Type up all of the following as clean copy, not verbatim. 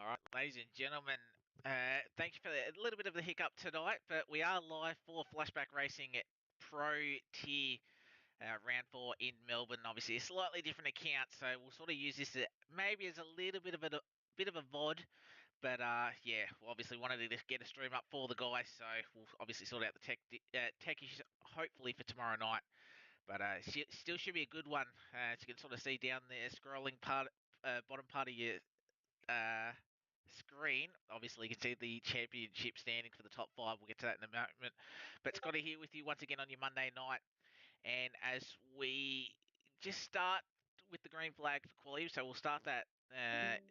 All right, ladies and gentlemen, thanks for a little bit of the hiccup tonight, but we are live for Flashback Racing Pro Tier Round 4 in Melbourne. Obviously, a slightly different account, so we'll sort of use this maybe as a little bit of a VOD. But yeah, we obviously wanted to get a stream up for the guys, so we'll obviously sort out the tech issues hopefully for tomorrow night. But still should be a good one. As you can sort of see down there, scrolling bottom part of your screen. Obviously, you can see the championship standing for the top 5. We'll get to that in a moment. But Scotty here with you once again on your Monday night. And as we just start with the green flag for quality, so we'll start that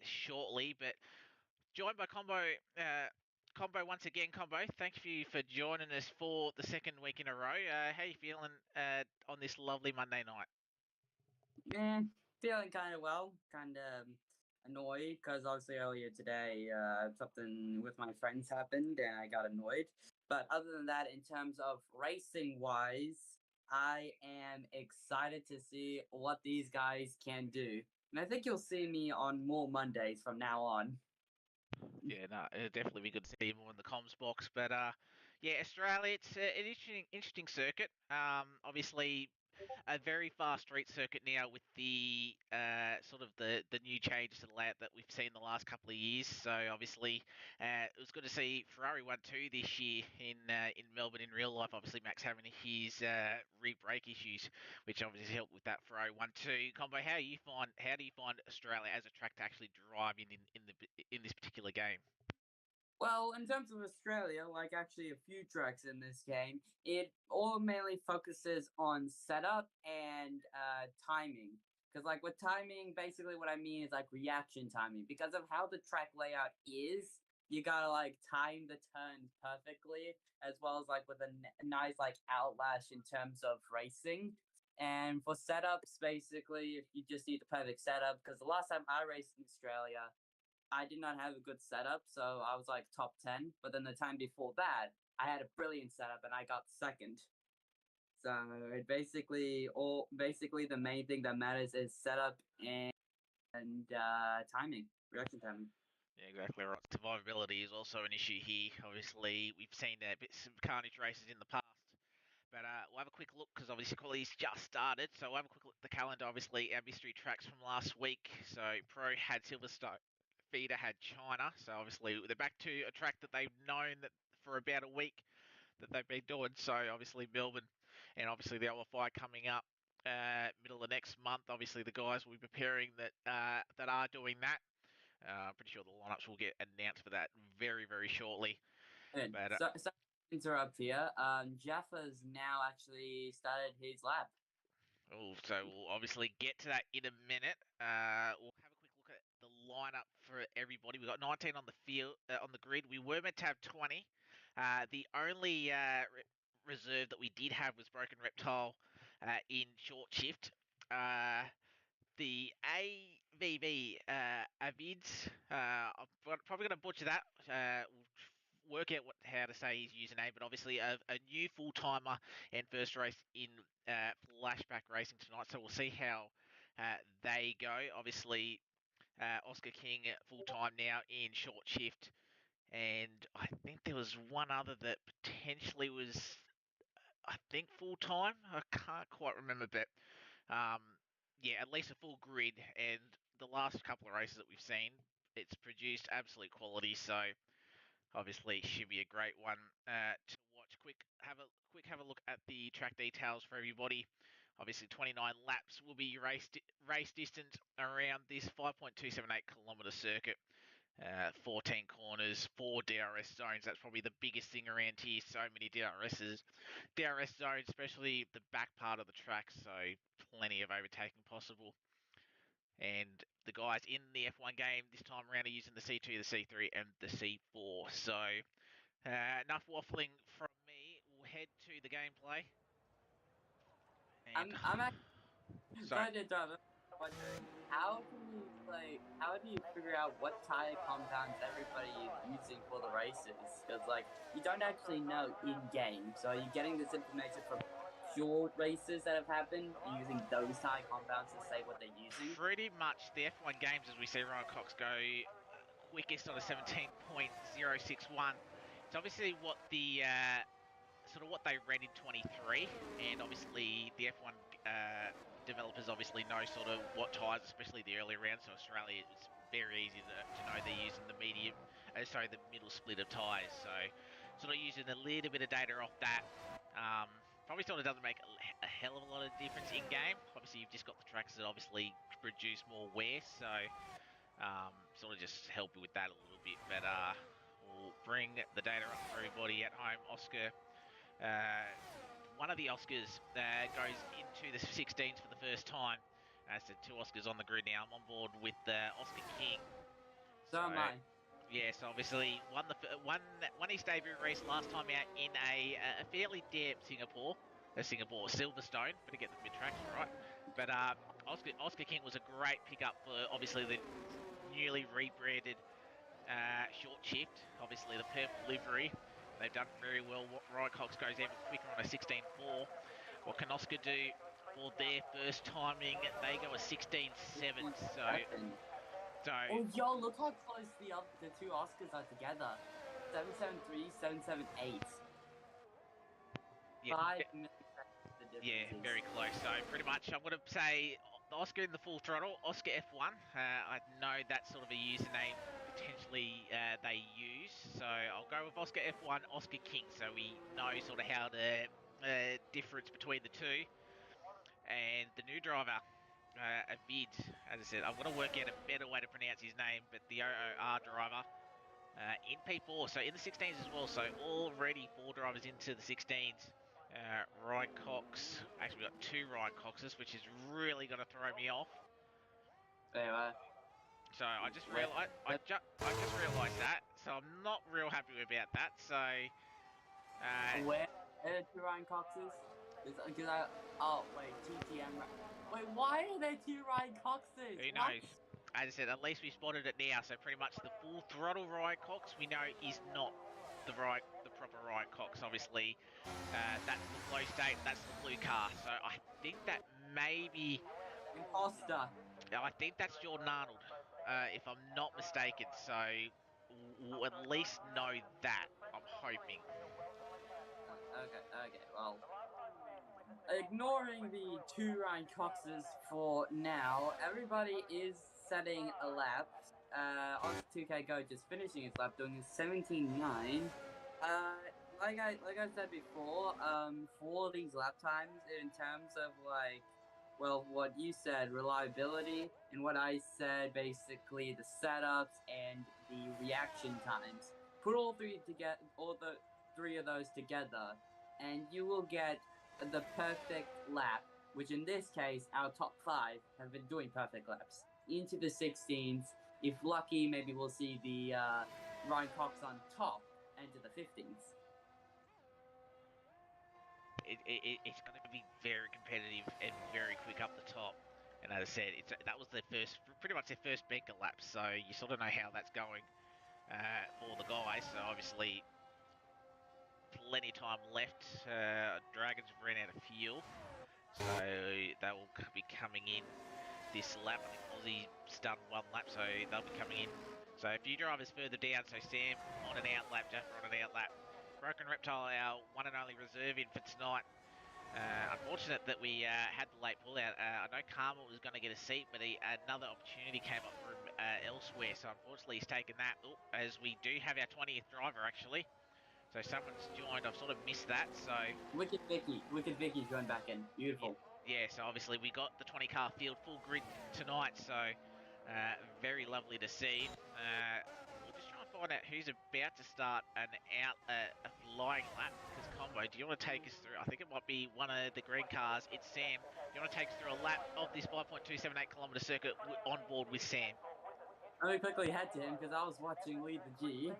shortly. But joined by Combo. Combo once again, Combo. Thanks you for joining us for the second week in a row. How you feeling on this lovely Monday night? Feeling kind of well, kind of annoyed because obviously earlier today something with my friends happened and I got annoyed. But other than that, in terms of racing wise, I am excited to see what these guys can do. And I think you'll see me on more Mondays from now on. Yeah, no, it'd definitely be good to see you more in the comms box. But yeah, Australia, it's an interesting circuit. Obviously, a very fast street circuit now with the sort of the new changes to the layout that we've seen the last couple of years. So obviously, it was good to see Ferrari 1-2 this year in Melbourne in real life. Obviously, Max having his re-brake issues, which obviously helped with that Ferrari 1-2 combo. How do you find Australia as a track to actually drive in this particular game? Well, in terms of Australia, like actually a few tracks in this game, it all mainly focuses on setup and timing. Because like with timing, basically what I mean is like reaction timing. Because of how the track layout is, you gotta like time the turns perfectly, as well as like with a nice like outlash in terms of racing. And for setups, basically, you just need the perfect setup. Because the last time I raced in Australia, I did not have a good setup, so I was like top 10. But then the time before that, I had a brilliant setup and I got second. So it basically the main thing that matters is setup and timing, reaction timing. Yeah, exactly right. Survivability is also an issue here. Obviously, we've seen some carnage races in the past. But we'll have a quick look because obviously quality's just started. So we'll have a quick look at the calendar. Obviously, our mystery tracks from last week. So Pro had Silverstone, Feeder had China. So obviously they're back to a track that they've known that for about a week that they've been doing. So obviously Melbourne, and obviously the LFI coming up middle of next month. Obviously the guys will be preparing that are doing that. I'm pretty sure the lineups will get announced for that very, very shortly. And But so interrupt here. Jaffa's now actually started his lap. so we'll obviously get to that in a minute. We'll have a quick look at the lineup for everybody. We've got 19 on the field on the grid. We were meant to have 20. The only reserve that we did have was Broken Reptile in short shift. The AVV Avids. I'm probably going to butcher that. We'll work out how to say his username, but obviously a new full timer and first race in Flashback Racing tonight. So we'll see how they go. Obviously, Oscar King full time now in short shift, and I think there was one other that potentially was, I think, full time. I can't quite remember, but yeah, at least a full grid. And the last couple of races that we've seen, it's produced absolute quality. So obviously, it should be a great one to watch. Have a look at the track details for everybody. Obviously, 29 laps will be race distance around this 5.278 kilometre circuit. 14 corners, 4 DRS zones. That's probably the biggest thing around here. So many DRS zones, especially the back part of the track. So plenty of overtaking possible. And the guys in the F1 game this time around are using the C2, the C3, and the C4. So enough waffling from me. We'll head to the gameplay. And I'm actually sorry to interrupt. I'm wondering how do you figure out what tire compounds everybody is using for the races? Because like you don't actually know in game. So are you getting this information from pure races that have happened and using those tire compounds to say what they're using? pretty much the F1 games, as we see Ryan Cox go quickest on a 17.061. It's obviously what the sort of what they read in 23, and obviously the F1 developers obviously know sort of what tyres, especially the early rounds. So Australia, it's very easy to know they're using the the middle split of tyres. So sort of using a little bit of data off that. Probably sort of doesn't make a hell of a lot of difference in game. Obviously, you've just got the tracks that obviously produce more wear, so sort of just help you with that a little bit. But we'll bring the data up for everybody at home. Oscar, one of the Oscars goes into the 16s for the first time. So 2 Oscars on the grid now. I'm on board with Oscar King. So am I. Yes, obviously won his debut race last time out in a fairly damp Silverstone. Better get the mid-tracks right. But Oscar King was a great pickup for obviously the newly rebranded short shift. Obviously the purple livery. They've done very well. Ryan Cox goes even quicker on a 16.4. What can Oscar do for their first timing? They go a 16.7. Oh, yo, look how close the 2 Oscars are together. 773, 778. Yeah, 5 milliseconds the difference. Yeah, very close. So pretty much, I'm going to say Oscar in the full throttle, Oscar F1. I know that's sort of a username potentially they use, so I'll go with Oscar F1, Oscar King, so we know sort of how the difference between the two. And the new driver, Avid, as I said, I'm going to work out a better way to pronounce his name, but the OOR driver. In P4, so in the 16s as well, so already 4 drivers into the 16s. Ryan Cox, actually we've got 2 Ryan Coxes, which is really going to throw me off. So I just realised that, so I'm not real happy about that. So where are 2 Ryan Coxes? Oh wait, TTM. Wait, why are there 2 Ryan Coxes? Who knows? As I said, at least we spotted it now. So pretty much the full throttle Ryan Cox we know is not the proper Ryan Cox. Obviously, that's the flow state, that's the blue car. So I think that maybe Imposter. I think that's Jordan Arnold, if I'm not mistaken. So we'll at least know that. I'm hoping. Okay, well. Ignoring the 2 Ryan Coxes for now, everybody is setting a lap. On 2K Go just finishing his lap, doing a 17.9. Like I said before, for these lap times, in terms of what you said, reliability, and what I said, basically the setups and the reaction times. Put all the 3 of those together, and you will get the perfect lap, which in this case, our top 5 have been doing perfect laps. Into the 16s. If lucky, maybe we'll see the Ryan Cox on top into the 15s. It's going to be very competitive and very quick up the top. And as I said, that was pretty much their first banker lap, so you sort of know how that's going for the guys. So obviously, plenty of time left. Dragons have ran out of fuel, so they will be coming in this lap. I think Aussie's done 1 lap, so they'll be coming in. So a few drivers further down, so Sam on an out lap, Jaffa on an out lap. Broken Reptile, our one and only reserve in for tonight. Unfortunate that we had the late pull-out. I know Carmel was going to get a seat, but another opportunity came up for him elsewhere, so unfortunately he's taken that. As we do have our 20th driver, actually. So someone's joined. I've sort of missed that, so... Wicked Vicky's going back in. Beautiful. Yeah, so obviously we got the 20-car field full grid tonight, so very lovely to see. We'll just try and find out who's about to start a flying lap. Because Combo, do you want to take us through? I think it might be one of the green cars. It's Sam. Do you want to take us through a lap of this 5.278 kilometre circuit on board with Sam? Let me quickly head to him because I was watching Lead the G.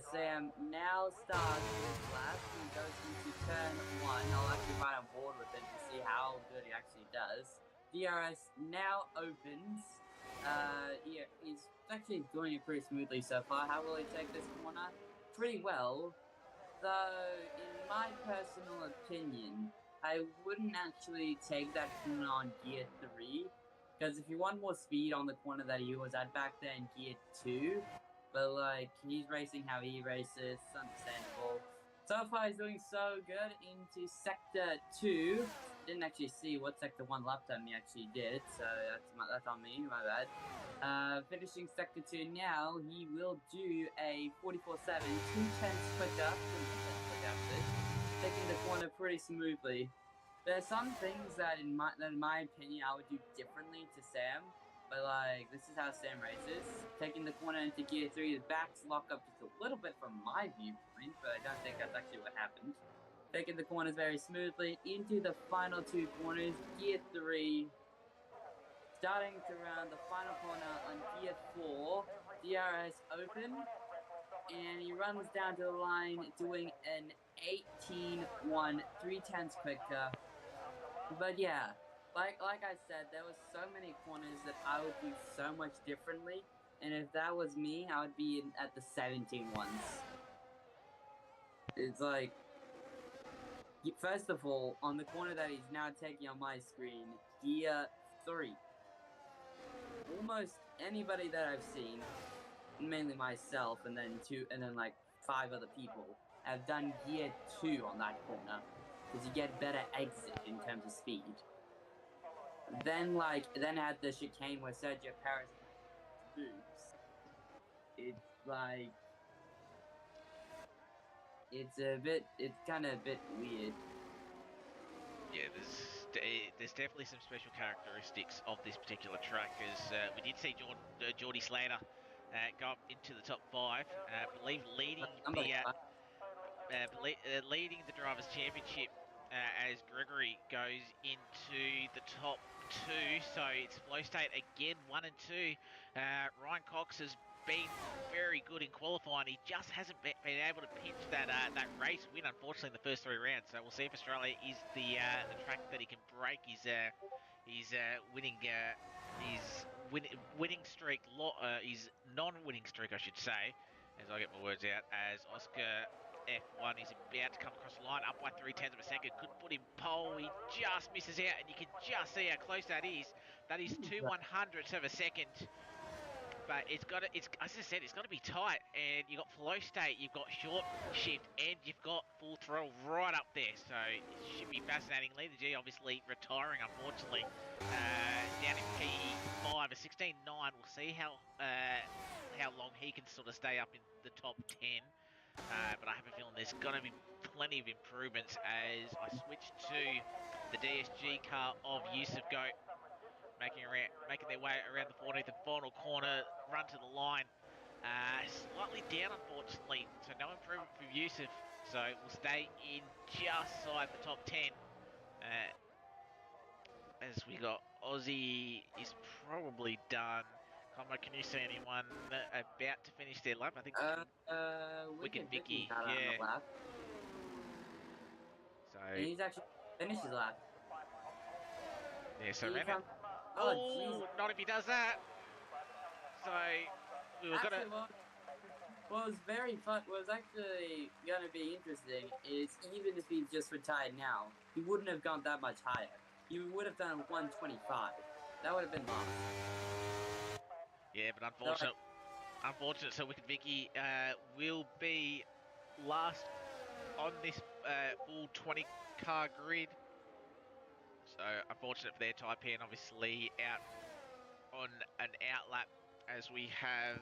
Sam now starts his lap. He goes into turn 1. I'll actually ride on board with him to see how good he actually does. DRS now opens. He's actually doing it pretty smoothly so far. How will he take this corner? Pretty well. Though, in my personal opinion, I wouldn't actually take that corner on gear 3. Because if you want more speed on the corner that he was at back there in gear 2, But like he's racing how he races, it's understandable. So far he's doing so good into sector 2. Didn't actually see what sector 1 lap time he actually did, so that's on me, my bad. Finishing sector 2 now, he will do a 44.7, 2/10 quicker, 2/10 quicker actually, taking the corner pretty smoothly. There's some things that in my opinion I would do differently to Sam, but like this is how Sam races. Taking the corner into gear 3, the backs lock up just a little bit from my viewpoint, but I don't think that's actually what happened. Taking the corners very smoothly into the final 2 corners, gear 3. Starting to round the final corner on gear 4, DRS open, and he runs down to the line doing an 18.1, 3/10 quicker. But yeah, like I said, there was so many corners that I would do so much differently, and if that was me, I would be at the 17 ones. It's like, first of all, on the corner that he's now taking on my screen, gear 3. Almost anybody that I've seen, mainly myself, and then like 5 other people, have done gear 2 on that corner, because you get better exit in terms of speed. Then had the chicane where Sergio Perez moves. It's like it's kind of a bit weird. Yeah, there's definitely some special characteristics of this particular track, as we did see Geordie Slater go up into the top 5. I believe leading the Drivers' Championship as Gregory goes into the top 2. So it's Flow State again, 1 and 2. Ryan Cox has been very good in qualifying. He just hasn't been able to pinch that race win, unfortunately, in the first 3 rounds. So we'll see if Australia is the track that he can break his winning streak, his non-winning streak, I should say, as I get my words out, as Oscar F1 is about to come across the line, up by 3/10 of a second, could put him pole, he just misses out, and you can just see how close that is. That is 2/100ths of a second. But it's as I said, it's got to be tight. And you've got Flow State, you've got Short Shift, and you've got Full Throttle right up there. So it should be fascinating. Leader G obviously retiring, unfortunately, down in P5, a 16.9. We'll see how long he can sort of stay up in the top 10. But I have a feeling there's going to be plenty of improvements as I switch to the DSG car of Yusuf Goat. Making their way around the 14th and final corner, run to the line. Slightly down, unfortunately, so no improvement for Yusuf. So we'll stay in just side the top 10. As we got Aussie is probably done. Combo, can you see anyone about to finish their lap? I think Wicked Vicky, out on the lap. So And he's actually finished his lap. Yeah, so ran it. Oh, not if he does that. So we were actually, gonna. what was very fun, was actually gonna be interesting is even if he just retired now, he wouldn't have gone that much higher. He would have done 125. That would have been lost. Yeah, but unfortunate. So Wicked Vicky will be last on this full 20 car grid. So unfortunate for their Taipan, obviously out on an outlap as we have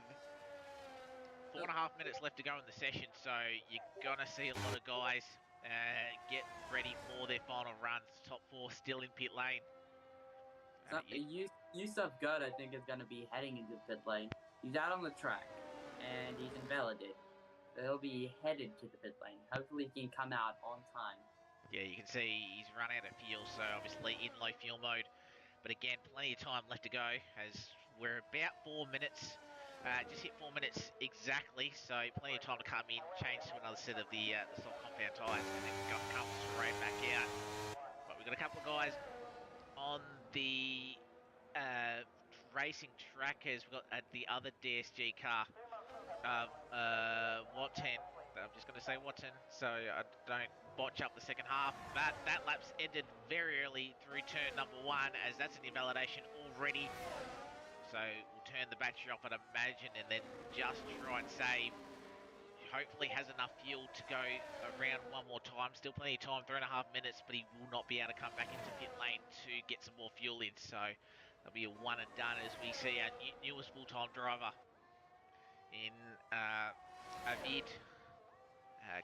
4.5 minutes left to go in the session. So you're gonna see a lot of guys get ready for their final runs. Top 4 still in pit lane. So, Yusuf Good, I think, is going to be heading into the pit lane. He's out on the track, and he's invalidated. So he'll be headed to the pit lane. Hopefully he can come out on time. Yeah, you can see he's run out of fuel, so obviously in low fuel mode. But again, plenty of time left to go as we're about 4 minutes. Just hit 4 minutes exactly, so plenty of time to come in, change to another set of the soft compound tyres, and then come straight back out. But we've got a couple of guys on the racing trackers. We've got the other DSG car, Watson. I'm just going to say Watson, so I don't botch up the second half. But that lap's ended very early through turn number 1, as that's an invalidation already. So we'll turn the battery off, I'd imagine, and then just try and save. Hopefully has enough fuel to go around one more time. Still plenty of time, 3.5 minutes, but he will not be able to come back into pit lane to get some more fuel in. So that'll be a one and done as we see our newest full-time driver in Avid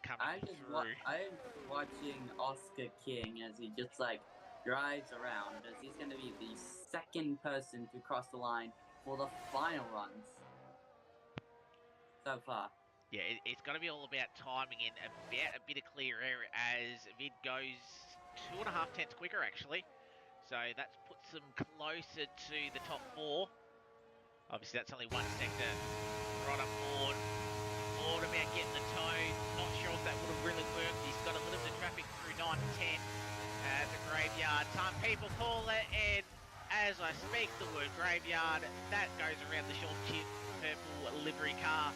coming through. I'm watching Oscar King as he just like drives around, as he's going to be the second person to cross the line for the final runs so far. Yeah, it's going to be all about timing and about a bit of clear air as Vid goes 2.5 tenths quicker actually. So that puts them closer to the top 4. Obviously that's only 1 sector right on board. Thought about getting the toe, not sure if that would have really worked. He's got a little bit of traffic through 9 and 10 at the graveyard. Some people call it, and as I speak the word graveyard, that goes around the short chip purple livery car.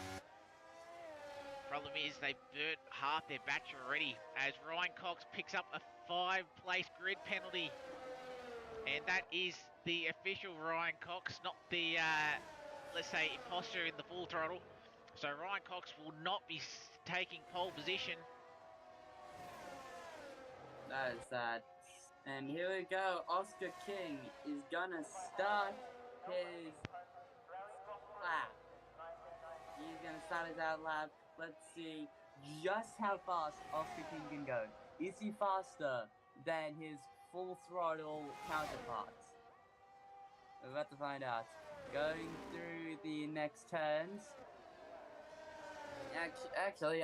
Problem is they've burnt half their batch already as Ryan Cox picks up a 5-place grid penalty. And that is the official Ryan Cox, not the, let's say, imposter in the full throttle. So Ryan Cox will not be taking pole position. That is sad. And here we go. Oscar King is gonna start his lap. He's gonna start his out lap. Let's see just how fast Oscar King can go. Is he faster than his full throttle counterparts? We're about to find out. Going through the next turns. Actually,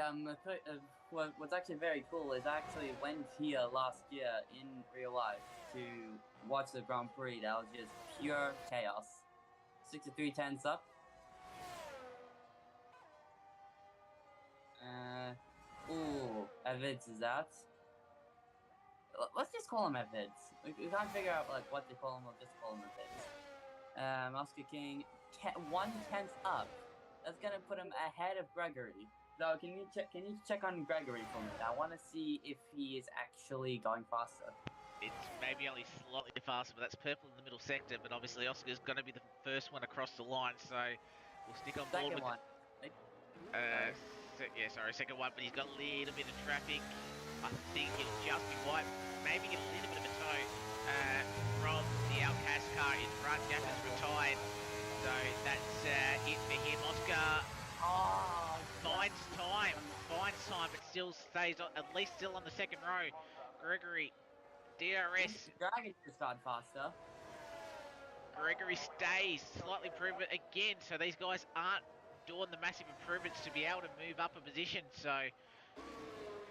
what's actually very cool is I actually went here last year in real life to watch the Grand Prix. That was just pure chaos. 63 tenths up. Evids is out. Let's just call him Evids. We can't figure out like what to call him. We'll just call him Evids. Oscar King, 1/10 up. That's gonna put him ahead of Gregory. So can you check on Gregory for me? I want to see if he is actually going faster. It's maybe only slightly faster, but that's purple in the middle sector. But obviously Oscar's going to be the first one across the line, so we'll stick on board with Second one. Second one, but he's got a little bit of traffic. I think he'll just be wide, maybe get a little bit of a tow from the Alcas car in front. Jeff is retired, so that's it for him. Oscar finds time, but still stays at least still on the second row. Gregory, DRS. Dragon just got faster. Gregory stays, slightly improvement again, so these guys aren't doing the massive improvements to be able to move up a position. So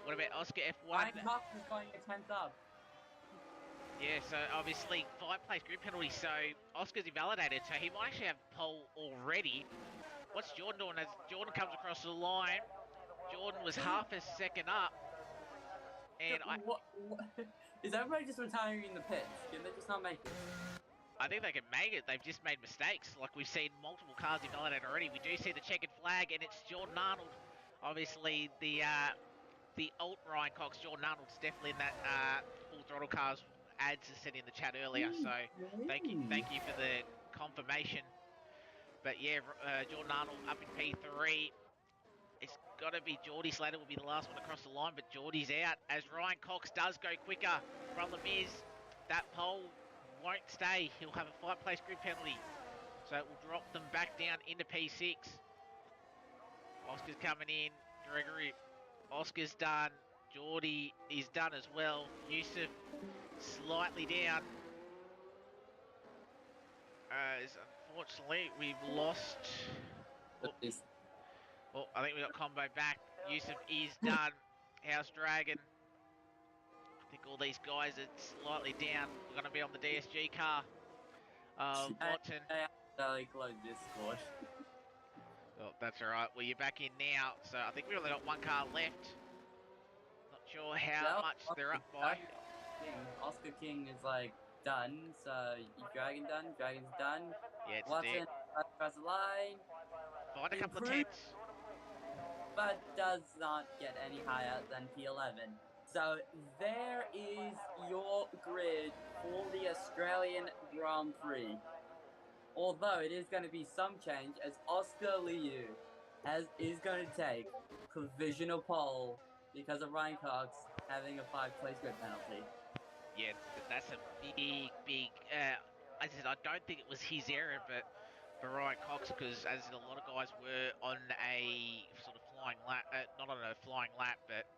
what about Oscar F1? Ryan Cox is going a 10th up. Yeah, so obviously 5-place grid penalty, so Oscar's invalidated, so he might actually have pole already. What's Jordan doing as Jordan comes across the line? Jordan was half a second up. And what? Is everybody just retiring in the pits? Can they just not make it? I think they can make it. They've just made mistakes. Like we've seen multiple cars invalidate already. We do see the checkered flag, and it's Jordan Arnold. Obviously, the alt Ryan Cox, Jordan Arnold's definitely in that full throttle cars. Ads has said in the chat earlier. So thank you for the confirmation. But yeah, Jordan Arnold up in P3. It's got to be Geordie Slater will be the last one across the line, but Geordie's out as Ryan Cox does go quicker. Problem is that pole won't stay. He'll have a 5-place grid penalty, so it will drop them back down into P6. Oscar's coming in. Gregory, Oscar's done. Geordie is done as well. Yusuf slightly down. Unfortunately, we've lost. Oh, I think we got Combo back. Yusuf is done. House Dragon. I think all these guys are slightly down. We're going to be on the DSG car. Watson. I closed Discord. Well, that's alright. Well, you're back in now. So I think we've only got one car left. Not sure how much they're up by. Oscar King is like done. So Dragon done. Dragon's done. Yeah, it's Watson across the line. Find a couple of tenths. But does not get any higher than P11. So there is your grid for the Australian Grand Prix. Although it is going to be some change, as Oscar Liu is going to take provisional pole because of Ryan Cox having a 5 place grid penalty. Yeah, that's a big. As I said, I don't think it was his error, but for Ryan Cox, because as I said, a lot of guys were on a sort of flying lap, not on a flying lap, but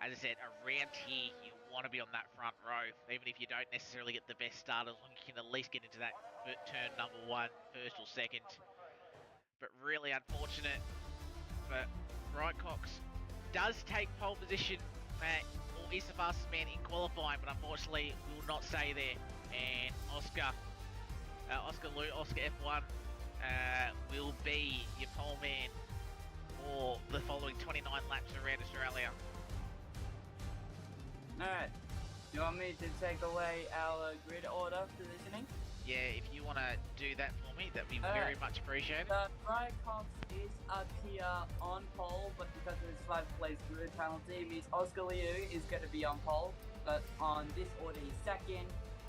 as I said, around here you want to be on that front row, even if you don't necessarily get the best start, as long as you can at least get into that turn number one, first or second. But really unfortunate. But Ryan Cox does take pole position, or is the fastest man in qualifying, but unfortunately will not stay there. And Oscar F1 will be your pole man for the following 29 laps around Australia. Alright, you want me to take away our grid order positioning? Yeah, if you want to do that for me, that'd be very much appreciated. Ryan Cox is up here on pole, but because of his 5 place grid penalty, it means Oscar Liu is going to be on pole, but on this order he's second.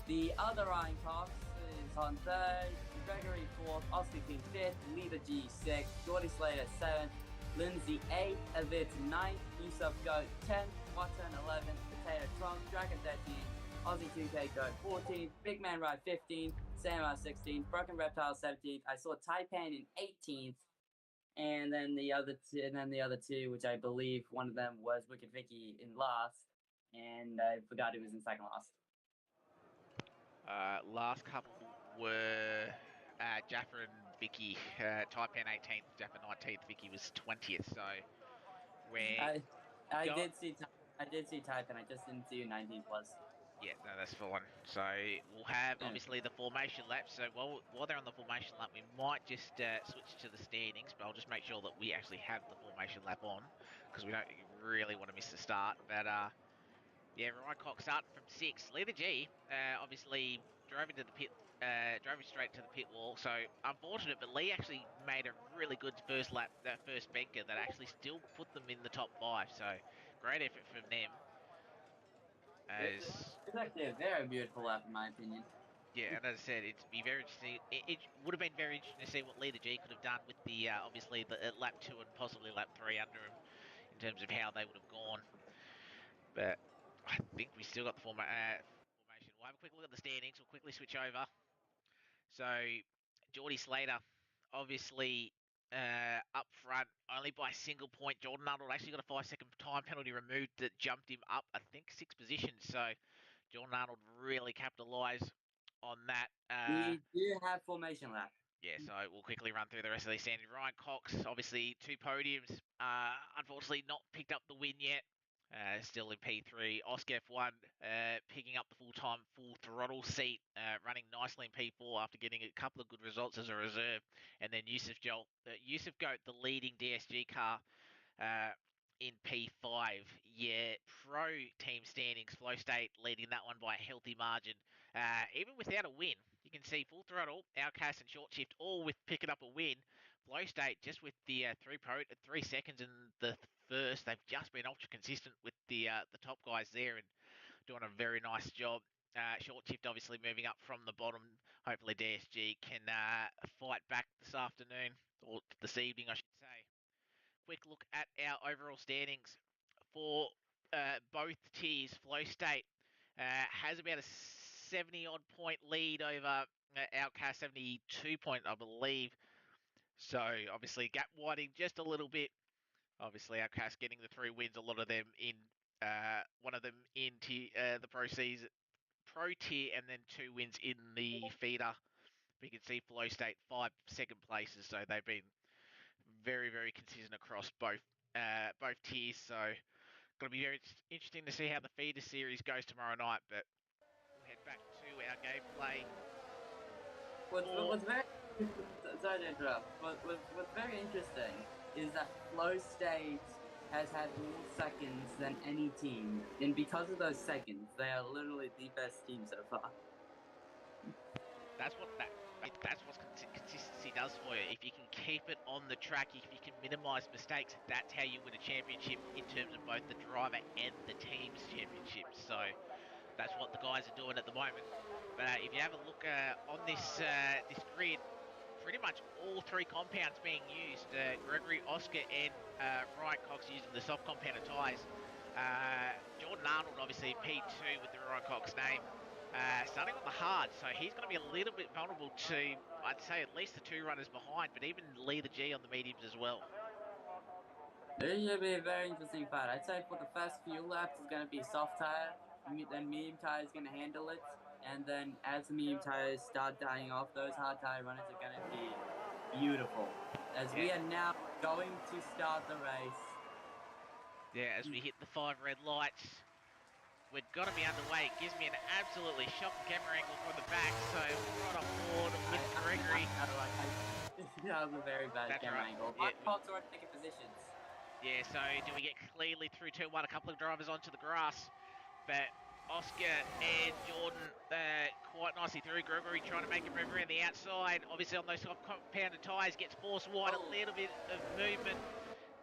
The other Ryan Cox is on third, Gregory fourth, Oscar King fifth, Leader G sixth, Jordy Slater seventh, Lindsay 8th, Avit 9th, Yusuf Goat 10th, Watson 11th, Potato Trump, Dragon 13th, Aussie 2K Goat 14th, Big Man Ride 15th, Samurai 16th, Broken Reptile 17th, I saw Taipan in 18th, and then the other two, which I believe one of them was Wicked Vicky in last, and I forgot who was in second last. Last couple were Jaffa and Vicky. Taipan 18th, Jaffa 19th, Vicky was 20th. So I did see Taipan. I just didn't see who 19th was. Yeah, no, that's fine. So we'll have obviously the formation lap. So while they're on the formation lap, we might just switch to the standings, but I'll just make sure that we actually have the formation lap on because we don't really want to miss the start. But yeah, Ryan Cox starting from 6th. Leader G obviously drove into the pit, drove straight to the pit wall. So unfortunate, but Lee actually made a really good first lap, that first banker that actually still put them in the top 5. So great effort from them. It's actually a very beautiful lap in my opinion. Yeah, and as I said, it'd be very interesting. It would have been very interesting to see what Leader G could have done with the obviously the lap 2 and possibly lap 3 under him in terms of how they would have gone. But I think we still got the formation. We'll have a quick look at the standings. We'll quickly switch over. So Geordie Slater, obviously up front, only by a single point. Jordan Arnold actually got a 5-second time penalty removed that jumped him up, I think, 6 positions. So Jordan Arnold really capitalised on that. We do have formation lap. Yeah, so we'll quickly run through the rest of these standings. Ryan Cox, obviously 2 podiums. Unfortunately, not picked up the win yet. Still in P3. Oscar F1 picking up the full-time, full throttle seat, running nicely in P4 after getting a couple of good results as a reserve. And then Yusuf Goat, the leading DSG car, in P5. Yeah, pro team standings, Flow State leading that one by a healthy margin. Even without a win, you can see Full Throttle, Outcast and Short Shift all with picking up a win. Flow State just with the 3 seconds in the first. They've just been ultra consistent with the top guys there and doing a very nice job. Short Shift obviously moving up from the bottom. Hopefully DSG can fight back this afternoon, or this evening I should say. Quick look at our overall standings for both tiers. Flow State has about a 70-odd point lead over Outcast, 72 point, I believe. So obviously gap widening just a little bit. Obviously Outcast getting the 3 wins, a lot of them in one of them in the pro tier, and then 2 wins in the feeder. But you can see Flow State 5 second places, so they've been very, very consistent across both tiers. So going to be very interesting to see how the feeder series goes tomorrow night. But we'll head back to our gameplay. What's very sorry to interrupt, but what's very interesting is that Flow State has had more seconds than any team, and because of those seconds, they are literally the best team so far. That's what consistency does for you. If you can keep it on the track, if you can minimise mistakes, that's how you win a championship in terms of both the driver and the team's championship. So that's what the guys are doing at the moment. But if you have a look on this grid, pretty much all three compounds being used. Gregory, Oscar, and Ryan Cox using the soft compound of tyres. Jordan Arnold, obviously P2 with the Ryan Cox name. Starting on the hard, so he's going to be a little bit vulnerable to, I'd say, at least the two runners behind, but even Lee the G on the mediums as well. This should be a very interesting fight. I'd say for the first few laps, it's going to be soft tire, then medium tire is going to handle it, and then as the medium tires start dying off, those hard tire runners are going to be beautiful. As we are now going to start the race. Yeah, as we hit the 5 red lights, we're going to be underway. It gives me an absolutely shocking camera angle from the back, so right on board with Gregory. That was a very bad camera angle. Yeah, Cox already taking positions. Yeah, so do we get clearly through turn one? A couple of drivers onto the grass, but Oscar and Jordan quite nicely through. Gregory trying to make a move around the outside. Obviously on those soft compounded tyres, gets forced wide, a little bit of movement.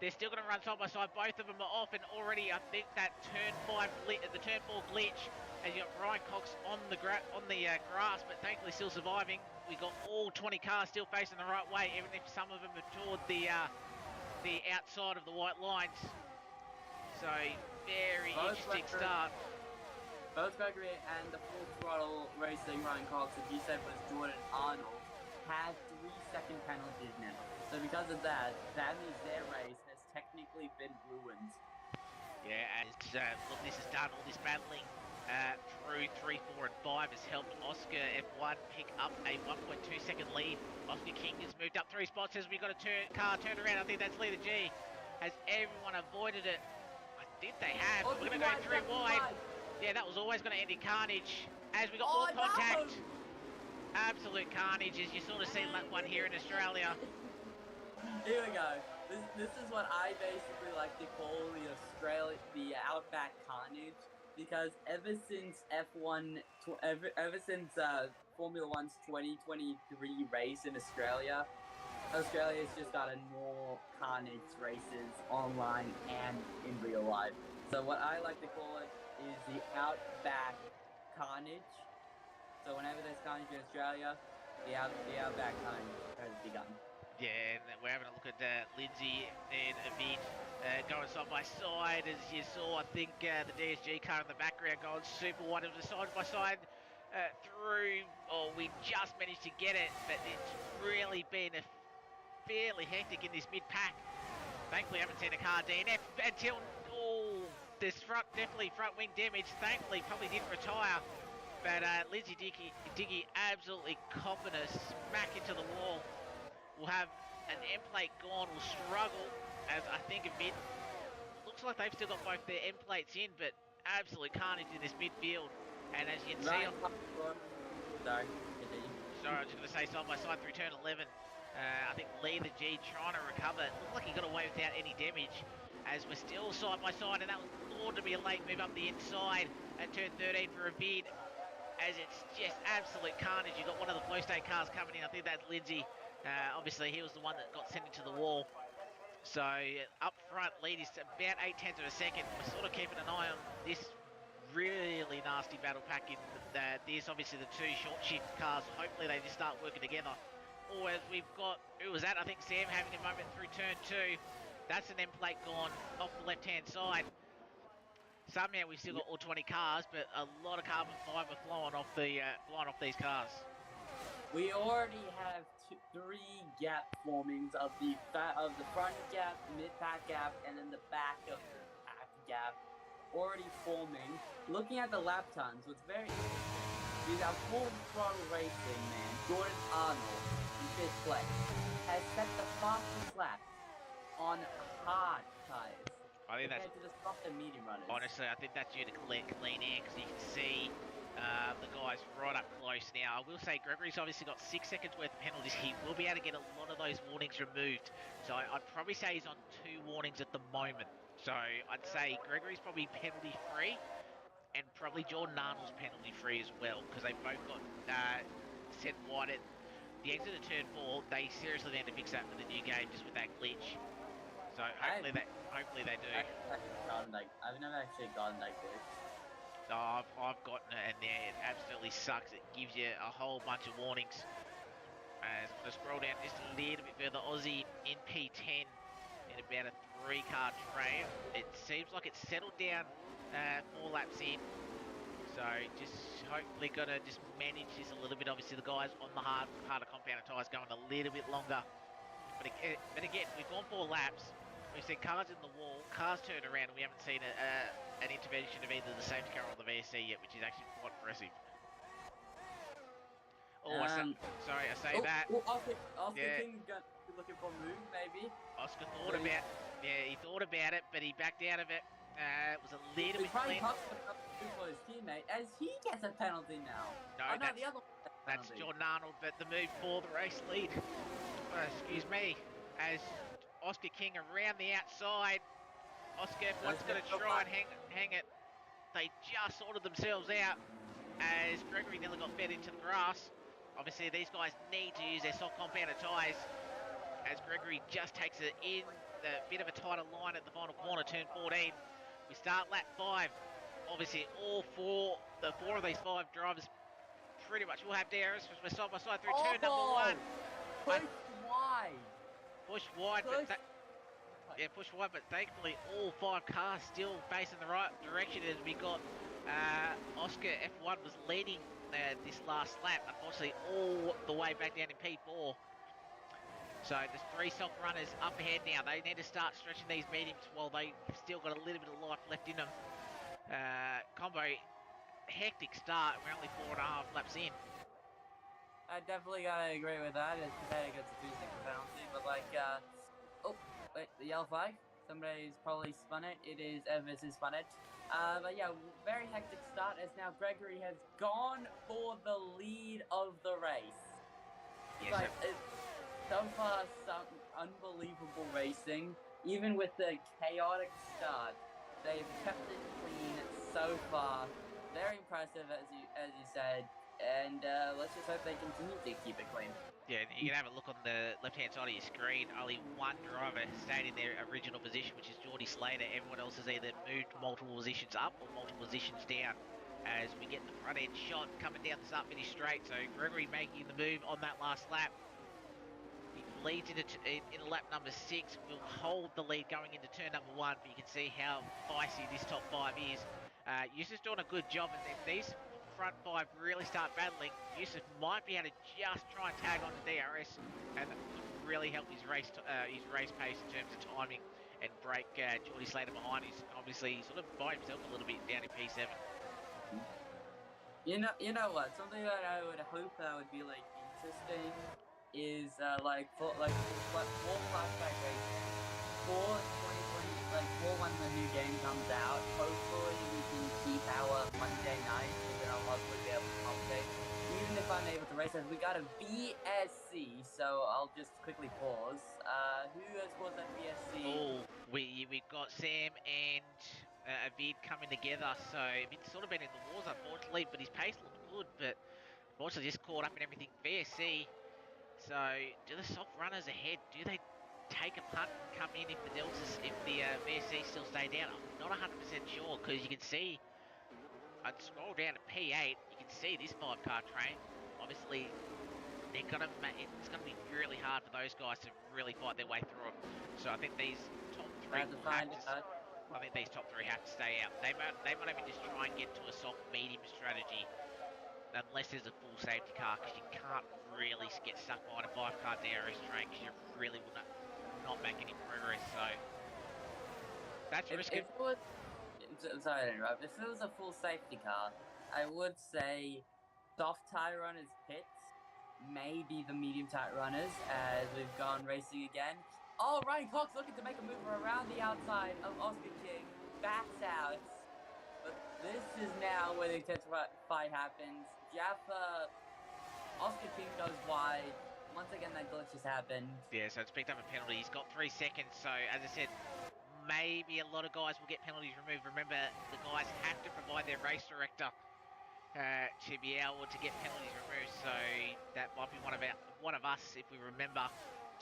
They're still going to run side by side. Both of them are off, and already I think that turn the turn 4 glitch, and you got Ryan Cox on the grass, but thankfully still surviving. We got all 20 cars still facing the right way, even if some of them are toward the outside of the white lines. So very interesting start. Both Gregory and the full throttle racing Ryan Cox, as you said, was Jordan Arnold, have 3-second penalties now. So because of that, that means their race has technically been ruined. Yeah, as look, this has done all this battling through 3, 4, and 5 has helped Oscar F1 pick up a 1.2 second lead. Oscar King has moved up 3 spots as we got a car turned around. I think that's Lee the G. Has everyone avoided it? I think they have. We're going to go 3 wide. Yeah, that was always going to end in carnage. As we got more contact. No! Absolute carnage, as you sort of see lap 1 here in Australia. Here we go. This is what I basically like to call the Outback carnage, because ever since ever since Formula One's 2023 race in Australia's just gotten more carnage races online and in real life. So what I like to call it is the Outback carnage. So whenever there's carnage in Australia, the Outback carnage has begun. Yeah, and we're having a look at Lindsay and Avid going side by side. As you saw, I think the DSG car in the background going super wide. It was a side by side through, we just managed to get it, but it's really been a fairly hectic in this mid-pack. Thankfully, I haven't seen a car DNF until, this definitely front wing damage. Thankfully, probably didn't retire. But Lindsay Diggy absolutely copping a smack into the wall. We'll have an end plate gone, will struggle, as I think a bit. Looks like they've still got both their end plates in, but absolute carnage in this midfield. And as you can see, Sorry, I was just going to say side by side through turn 11. I think Lee the G trying to recover. It looked like he got away without any damage, as we're still side by side, and that was thought to be a late move up the inside at turn 13 for a bid. As it's just absolute carnage. You've got one of the Flow State cars coming in. I think that's Lindsay. Obviously, he was the one that got sent into the wall. So up front, lead is about 0.8 of a second. We're sort of keeping an eye on this really nasty battle pack in this. Obviously, the 2 short shift cars. Hopefully, they just start working together. Or as we've got, who was that? I think Sam having a moment through turn 2. That's an end plate gone off the left-hand side. Somehow we've still got all 20 cars, but a lot of carbon fibre flying off these cars. We already have 3 gap formings of the front gap, mid pack gap, and then the back of the pack gap already forming. Looking at the lap times, what's very interesting, these are full throttle racing, man. Jordan Arnold in 5th place has set the fastest lap on hard tires. I think compared to the soft and medium runners. Honestly, I think that's due to clean air, because you can see the guys right up close now. I will say Gregory's obviously got 6 seconds worth of penalties. He will be able to get a lot of those warnings removed. So I'd probably say he's on 2 warnings at the moment. So I'd say Gregory's probably penalty free, and probably Jordan Arnold's penalty free as well, because they both got sent wide at the exit of turn 4. They seriously need to fix that for the new game, just with that glitch. So hopefully they do. I've never actually gotten that glitch. Oh, I've gotten it, and yeah, it absolutely sucks. It gives you a whole bunch of warnings. As I'm going to scroll down just a little bit further, Aussie in P10 in about a 3-car train. It seems like it's settled down 4 laps in. So just hopefully going to just manage this a little bit. Obviously the guys on the harder compounded tyres going a little bit longer. But again, we've gone 4 laps. We've seen cars in the wall, cars turn around, and we haven't seen an intervention of either the safety car or the VSC yet, which is actually quite impressive. Oh, sorry, I say that. Oscar Yeah. King going to be looking for a move, maybe. Oscar thought about, he thought about it, but he backed out of it. It was a little bit Trying clean. for his teammate as he gets a penalty now. No, the other one. That's Jordan Arnold, but the move for the race lead. Excuse me, as Oscar King around the outside. Oscar F1's going to try and hang it. They just sorted themselves out as Gregory nearly got fed into the grass. Obviously, these guys need to use their soft compounded tyres as Gregory just takes it in the bit of a tighter line at the final corner, turn 14. We start lap 5. Obviously, the 4 of these 5 drivers pretty much will have DRS because we're side by side through turn number 1. Push wide, but thankfully all 5 cars still facing the right direction as we got Oscar F1 was leading this last lap, unfortunately all the way back down in P4. So there's 3 soft runners up ahead now. They need to start stretching these mediums while they've still got a little bit of life left in them. Combo, hectic start. We're only 4.5 laps in. I definitely gotta agree with that. It's pathetic against a 2-second penalty, but oh wait, the yellow flag. Somebody's probably spun it. It is Evans who spun it. But yeah, very hectic start as now Gregory has gone for the lead of the race. Yes, so far, some unbelievable racing. Even with the chaotic start, they've kept it clean so far. Very impressive, as you said. And let's just hope they continue to keep it clean. Yeah, you can have a look on the left-hand side of your screen. Only one driver stayed in their original position, which is Geordie Slater. Everyone else has either moved multiple positions up or multiple positions down as we get the front-end shot coming down the start-finish straight. So Gregory making the move on that last lap. He leads in lap number 6. Will hold the lead going into turn number 1, but you can see how feisty this top 5 is. Yusuf's doing a good job, and if these front 5 really start battling, Yusuf might be able to just try and tag on to DRS, and that could really help his race pace in terms of timing and break Geordie Slater behind. He's obviously sort of by himself a little bit down in P7. You know what? Something that I would hope that would be interesting is for Flashback Racing for 2020, for when the new game comes out. Hopefully we can keep our Monday night, and I'll hopefully be able to commentate. Even if I'm able to race as we got a VSC, so I'll just quickly pause. Who has caused that VSC? Oh, we've got Sam and Avid coming together, so Avid's sort of been in the wars unfortunately, but his pace looked good, but unfortunately just caught up in everything. VSC, so do the soft runners ahead, do they take a punt and come in if the VSC still stay down? I'm not 100% sure, because you can see, I'd scroll down to P8, you can see this 5-car train, obviously it's going to be really hard for those guys to really fight their way through it. So I think these top 3 have to stay out. They might even just try and get to a soft medium strategy, unless there's a full safety car, because you can't really get stuck behind a 5-car DRS train because you really will not make any progress. So that's risky. Sorry to interrupt. If it was a full safety car, I would say soft tire runners pits, maybe the medium tire runners, as we've gone racing again. Oh, Ryan Cox looking to make a move around the outside of Oscar King, backs out. But this is now where the intense fight happens. Oscar King goes wide. Once again, that glitch has happened. Yeah, so it's picked up a penalty. He's got 3 seconds, so as I said, maybe a lot of guys will get penalties removed. Remember, the guys have to provide their race director to be able to get penalties removed, so that might be one of us, if we remember,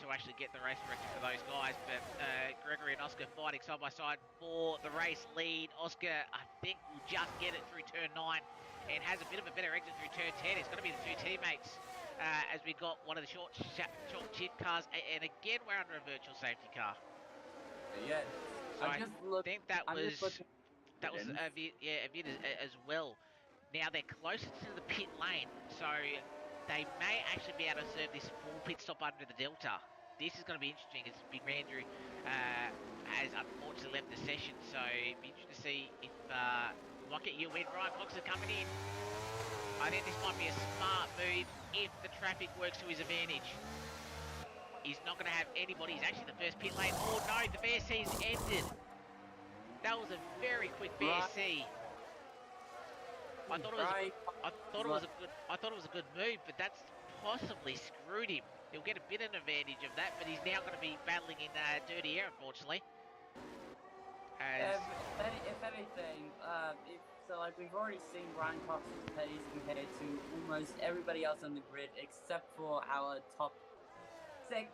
to actually get the race director for those guys. But Gregory and Oscar fighting side by side for the race lead. Oscar, I think, will just get it through turn 9 and has a bit of a better exit through turn 10. It's going to be the 2 teammates as we got one of the short chip cars, and again we're under a virtual safety car. Yeah. So I think that I'm just was looking. a bit as well. Now they're closer to the pit lane, so they may actually be able to serve this full pit stop under the Delta. This is going to be interesting as Big Andrew has unfortunately left the session, so it'd be interesting to see if we might get you a win. Ryan Cox is coming in. I think this might be a smart move if the traffic works to his advantage. He's not going to have anybody. He's actually the first pit lane. Oh no, the VSC's ended. That was a very quick VSC. I thought it was a good move, but that's possibly screwed him. He'll get a bit of an advantage of that, but he's now going to be battling in dirty air, unfortunately. If anything, like we've already seen Ryan Cox's pace compared to almost everybody else on the grid except for our top 6.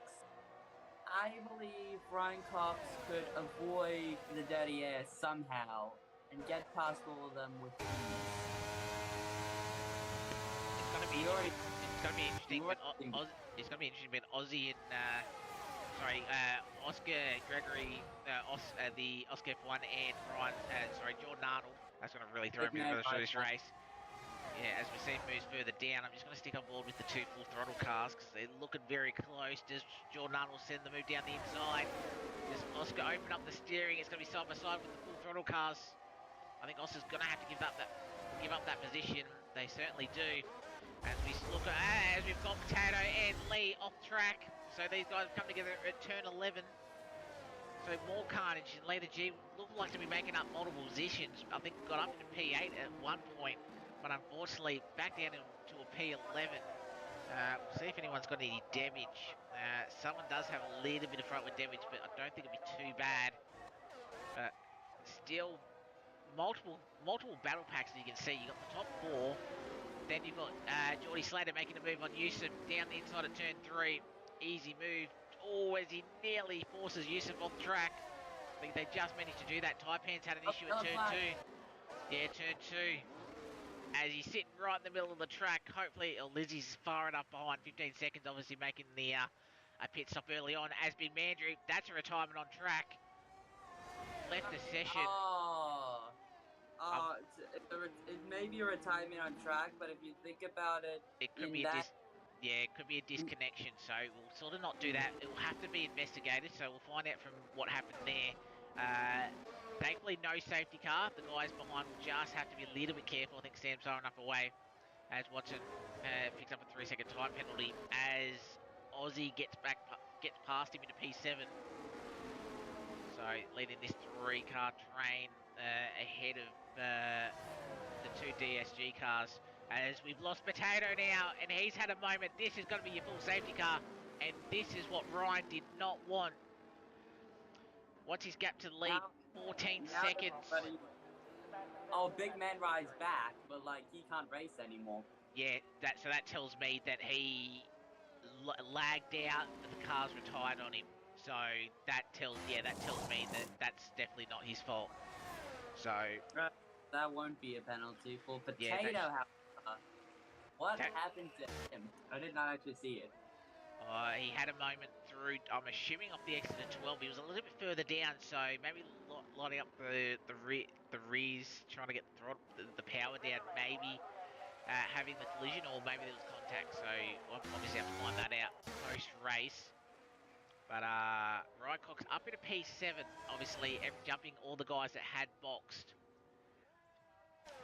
I believe Ryan Cox could avoid the dirty air somehow and get past all of them with ease. It's going to be interesting. It's going to be interesting. But Aussie and Oscar Gregory, the Oscar F1 and Jordan Arnold. That's going to really throw me through this race. Yeah, as we see him moves further down, I'm just going to stick on board with the 2 full throttle cars because they're looking very close. Does Jordan Arnold send the move down the inside? Does Oscar open up the steering? It's going to be side by side with the full throttle cars. I think Oscar's going to have to give up that position. They certainly do. As we've got Potato and Lee off track. So these guys have come together at turn 11. So more carnage, and later G looked like to be making up multiple positions. I think got up to P8 at one point, but unfortunately back down to a P11. We'll see if anyone's got any damage. Someone does have a little bit of front with damage, but I don't think it'll be too bad. But still, multiple battle packs as you can see. You got the top 4. Then you've got Geordie Slater making a move on Yusuf down the inside of turn 3. Easy move. Oh, as he nearly forces Yusuf off track. I think they just managed to do that. Taipan's had an issue at turn 2. Yeah, turn 2. As he's sitting right in the middle of the track. Hopefully, Lizzie's far enough behind. 15 seconds, obviously, making the a pit stop early on. As Big Mandrew, that's a retirement on track. Left the session. It may be a retirement on track, but if you think about it, it could be a disconnection. So we'll sort of not do that. It will have to be investigated. So we'll find out from what happened there. Thankfully, no safety car. The guys behind will just have to be a little bit careful. I think Sam's far enough away as Watson picks up a 3-second time penalty as Aussie gets past him into P7. So leading this 3-car train ahead of the 2 DSG cars. As we've lost Potato now, and he's had a moment. This is going to be your full safety car, and this is what Ryan did not want. What's his gap to the lead? 14 seconds. Big Man rides back, but like he can't race anymore. Yeah, so that tells me that he lagged out, but the car's retired on him. So that tells me that that's definitely not his fault. So that won't be a penalty for Potato. What happened to him? I did not actually see it. He had a moment through, I'm assuming, off the exit of 12. He was a little bit further down, so maybe lighting up the rears, trying to get the power down, maybe having the collision, or maybe there was contact. So we'll obviously have to find that out post-race. But Ryan Cox up into P7, obviously, jumping all the guys that had boxed.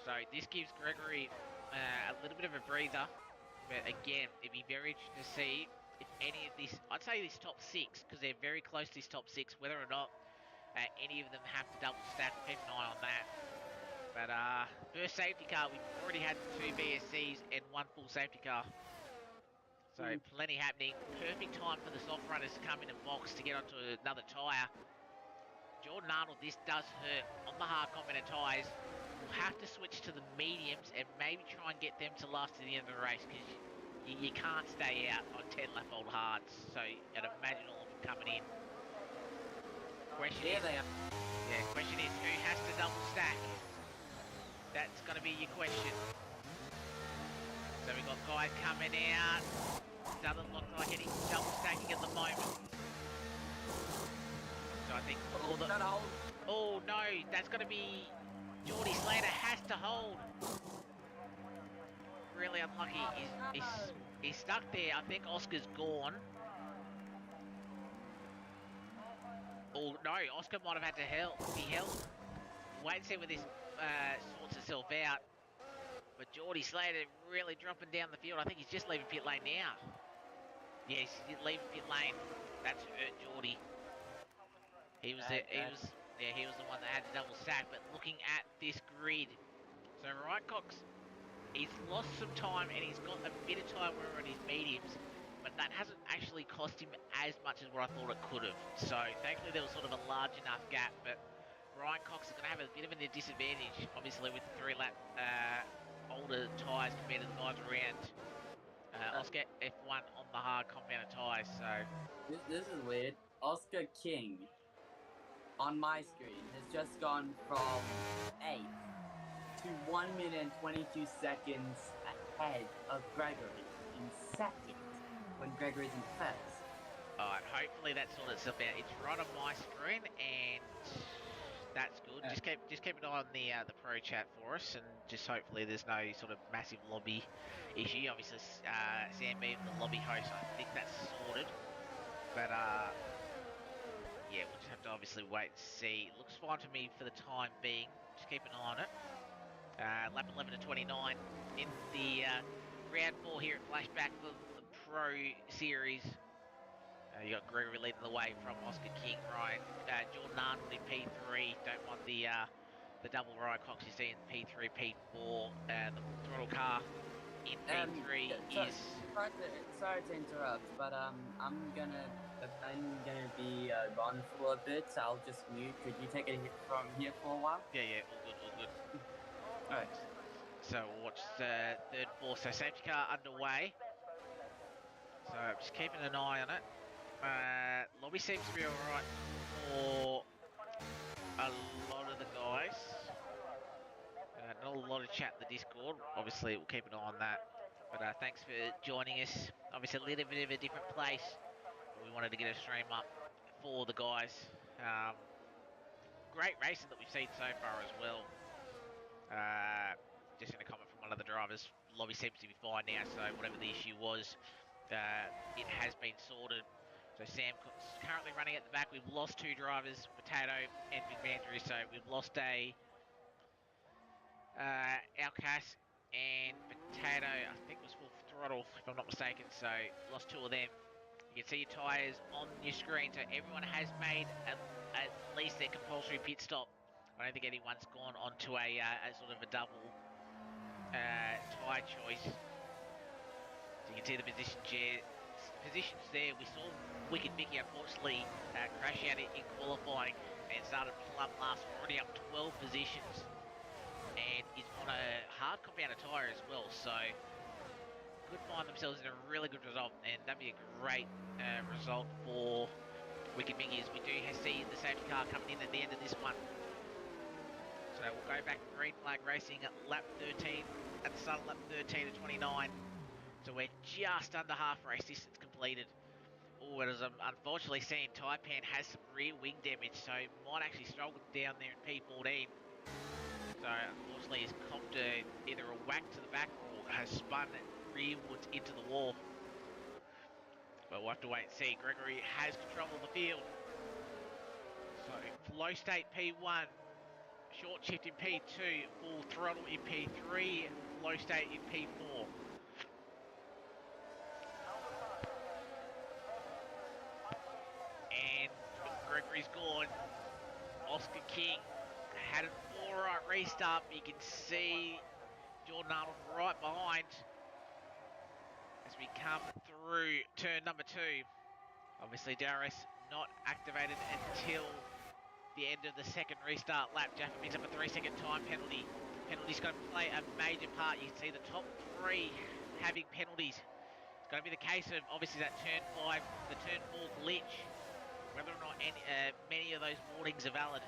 So this gives Gregory a little bit of a breather. But again, it'd be very interesting to see if any of this, I'd say this top 6, because they're very close to this top 6, whether or not any of them have to double stack. Keep an eye on that. But first safety car, we've already had 2 BSCs and 1 full safety car. So plenty happening. Perfect time for the soft runners to come in and box to get onto another tyre. Jordan Arnold, this does hurt on the hard combat tyres. We'll have to switch to the mediums and maybe try and get them to last to the end of the race, because you can't stay out on 10 lap old hards. So I'd imagine all of them coming in. Question is who has to double stack? That's going to be your question. So So we've got guys coming out. Doesn't look like any double stacking at the moment. So I think all the... Oh no, that's going to be... Geordie Slater has to hold. Really unlucky. He's stuck there. I think Oscar's gone. Oh no, Oscar might have had to be held. Wait and see where this sorts itself out. But Geordie Slater really dropping down the field. I think he's just leaving pit lane now. Yeah, he's leaving pit lane. That's hurt Geordie. He was the one that had the double stack. But looking at this grid, so Ryan Cox, he's lost some time and he's got a bit of time where on his mediums, but that hasn't actually cost him as much as what I thought it could have. So thankfully there was sort of a large enough gap, but Ryan Cox is going to have a bit of a disadvantage, obviously with the 3-lap older tyres compared to the guys around. Oscar F1 on the hard compounded tyres, so... This is weird. Oscar King, on my screen, has just gone from 8th to 1 minute and 22 seconds ahead of Gregory in second, when Gregory's in first. Alright, hopefully that sorted itself out. It's right on my screen, and that's good. Just keep an eye on the pro chat for us, and just hopefully there's no sort of massive lobby issue. Obviously, Sam being the lobby host, I think that's sorted. But yeah, we'll just have to obviously wait and see. It looks fine to me for the time being. Just keep an eye on it. Lap 11 to 29 in the round 4 here at Flashback for the Pro Series. You got Gregory leading the way from Oscar King, Ryan. Jordan Arnold in P3. Don't want the double Ryan Cox you see in P3, P4. The full throttle car in P3 is... Sorry to interrupt, but I'm gonna be gone for a bit, so I'll just mute. Could you take a hit from here for a while? Yeah, all good. Alright. So we'll watch the third and fourth. So safety car underway. So I'm just keeping an eye on it. Lobby seems to be alright for a lot of the guys. Not a lot of chat in the Discord. Obviously, we'll keep an eye on that. But thanks for joining us. Obviously, a little bit of a different place. But we wanted to get a stream up for the guys. Great racing that we've seen so far as well. Just in a comment from one of the drivers, lobby seems to be fine now, so whatever the issue was, it has been sorted. So Sam Cook's currently running at the back. We've lost 2 drivers, Potato and McVandrew, so we've lost Alcas and Potato, I think was full throttle, if I'm not mistaken, so lost 2 of them. You can see your tyres on your screen, so everyone has made at least their compulsory pit stop. I don't think anyone's gone onto a sort of a double tyre choice. So you can see the positions there. We saw Wicked Mickey unfortunately crash out in qualifying and started plumb last, already up 12 positions, and is on a hard compounded tyre as well. So could find themselves in a really good result, and that'd be a great result for Wicked Mickey, as we do see the safety car coming in at the end of this one. So we'll go back to green flag racing at lap 13, at the start of lap 13 to 29. So we're just under half race distance completed. Oh, and as I'm unfortunately seeing, Taipan has some rear wing damage, so might actually struggle down there in P14. So unfortunately he's copped either a whack to the back or has spun rearwards into the wall. But we'll have to wait and see. Gregory has control of the field. So low state P1, short shift in P2, full throttle in P3, low state in P4. And Gregory's gone. Oscar King had an alright restart, but you can see Jordan Arnold right behind as we come through turn number 2. Obviously DRS not activated until the end of the second restart lap. Jaffa picks up a 3-second time penalty. Penalty's going to play a major part. You can see the top 3 having penalties. It's going to be the case of obviously that turn 5, the turn 4 glitch, whether or not many of those warnings are valid.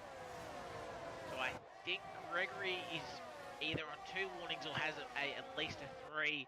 So I think Gregory is either on 2 warnings or has at least a 3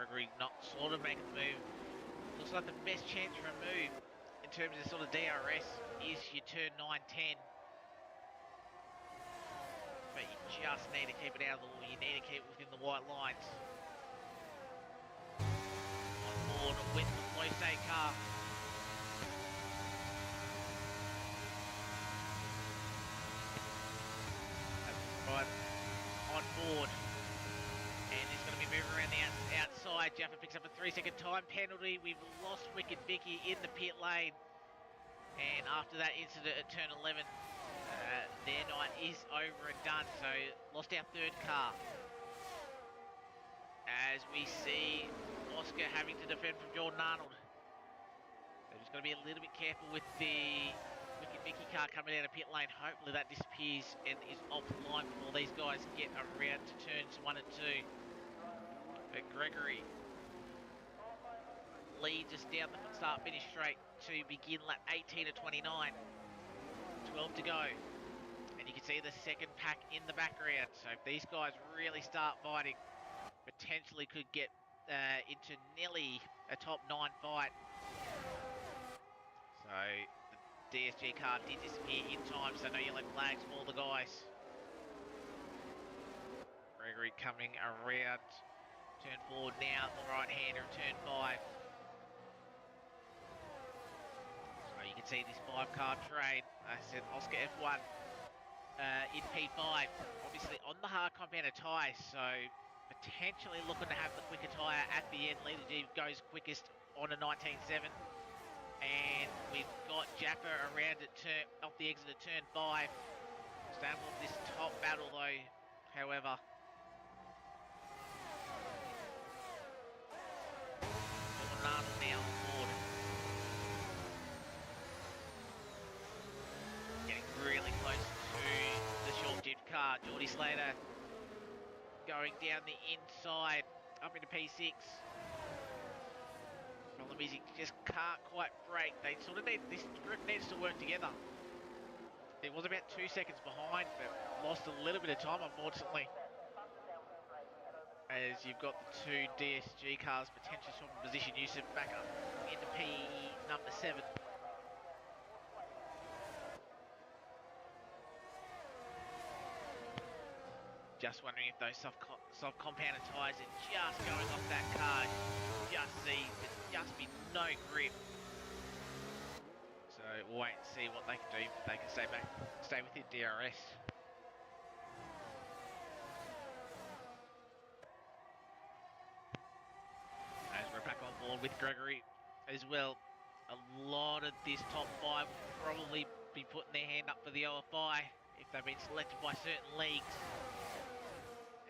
Gregory not sort of making the move. Looks like the best chance for a move in terms of sort of DRS is your turn 9-10. But you just need to keep it out of the wall. You need to keep it within the white lines. On board with the low state car. Right on board. And it's going to be moving around the outside. Jaffa picks up a 3-second time penalty. We've lost Wicked Vicky in the pit lane. And after that incident at turn 11, their night is over and done. So lost our third car. As we see Oscar having to defend from Jordan Arnold. So just got to be a little bit careful with the Wicked Vicky car coming out of pit lane. Hopefully that disappears and is offline before these guys get around to turns 1 and 2. But Gregory leads us down the start finish straight to begin lap 18 of 29. 12 to go. And you can see the second pack in the background. So if these guys really start fighting, potentially could get into nearly a top 9 fight. So the DSG car did disappear in time, so no yellow flags for the guys. Gregory coming around turn 4 now, the right-hander of turn 5. So you can see this 5-car train. I said Oscar F1 in P5, obviously on the hard compounded tyre, so potentially looking to have the quicker tyre at the end. Leader G goes quickest on a 19.7. And we've got Jaffa around at off the exit of turn 5. Staying with this top battle though, however. Arnold now on board. Getting really close to the short diff car. Geordie Slater going down the inside, up into P6. Problem is he just can't quite brake. They sort of need, this group needs to work together. It was about 2 seconds behind, but lost a little bit of time, unfortunately. As you've got the two DSG cars potentially swapping position. Yusuf back up into P number 7. Just wondering if those soft compounded tyres are just going off that car. Just see, there's just been no grip. So we'll wait and see what they can do, if they can stay within DRS. As we're back on board with Gregory as well. A lot of this top 5 will probably be putting their hand up for the OFI if they've been selected by certain leagues.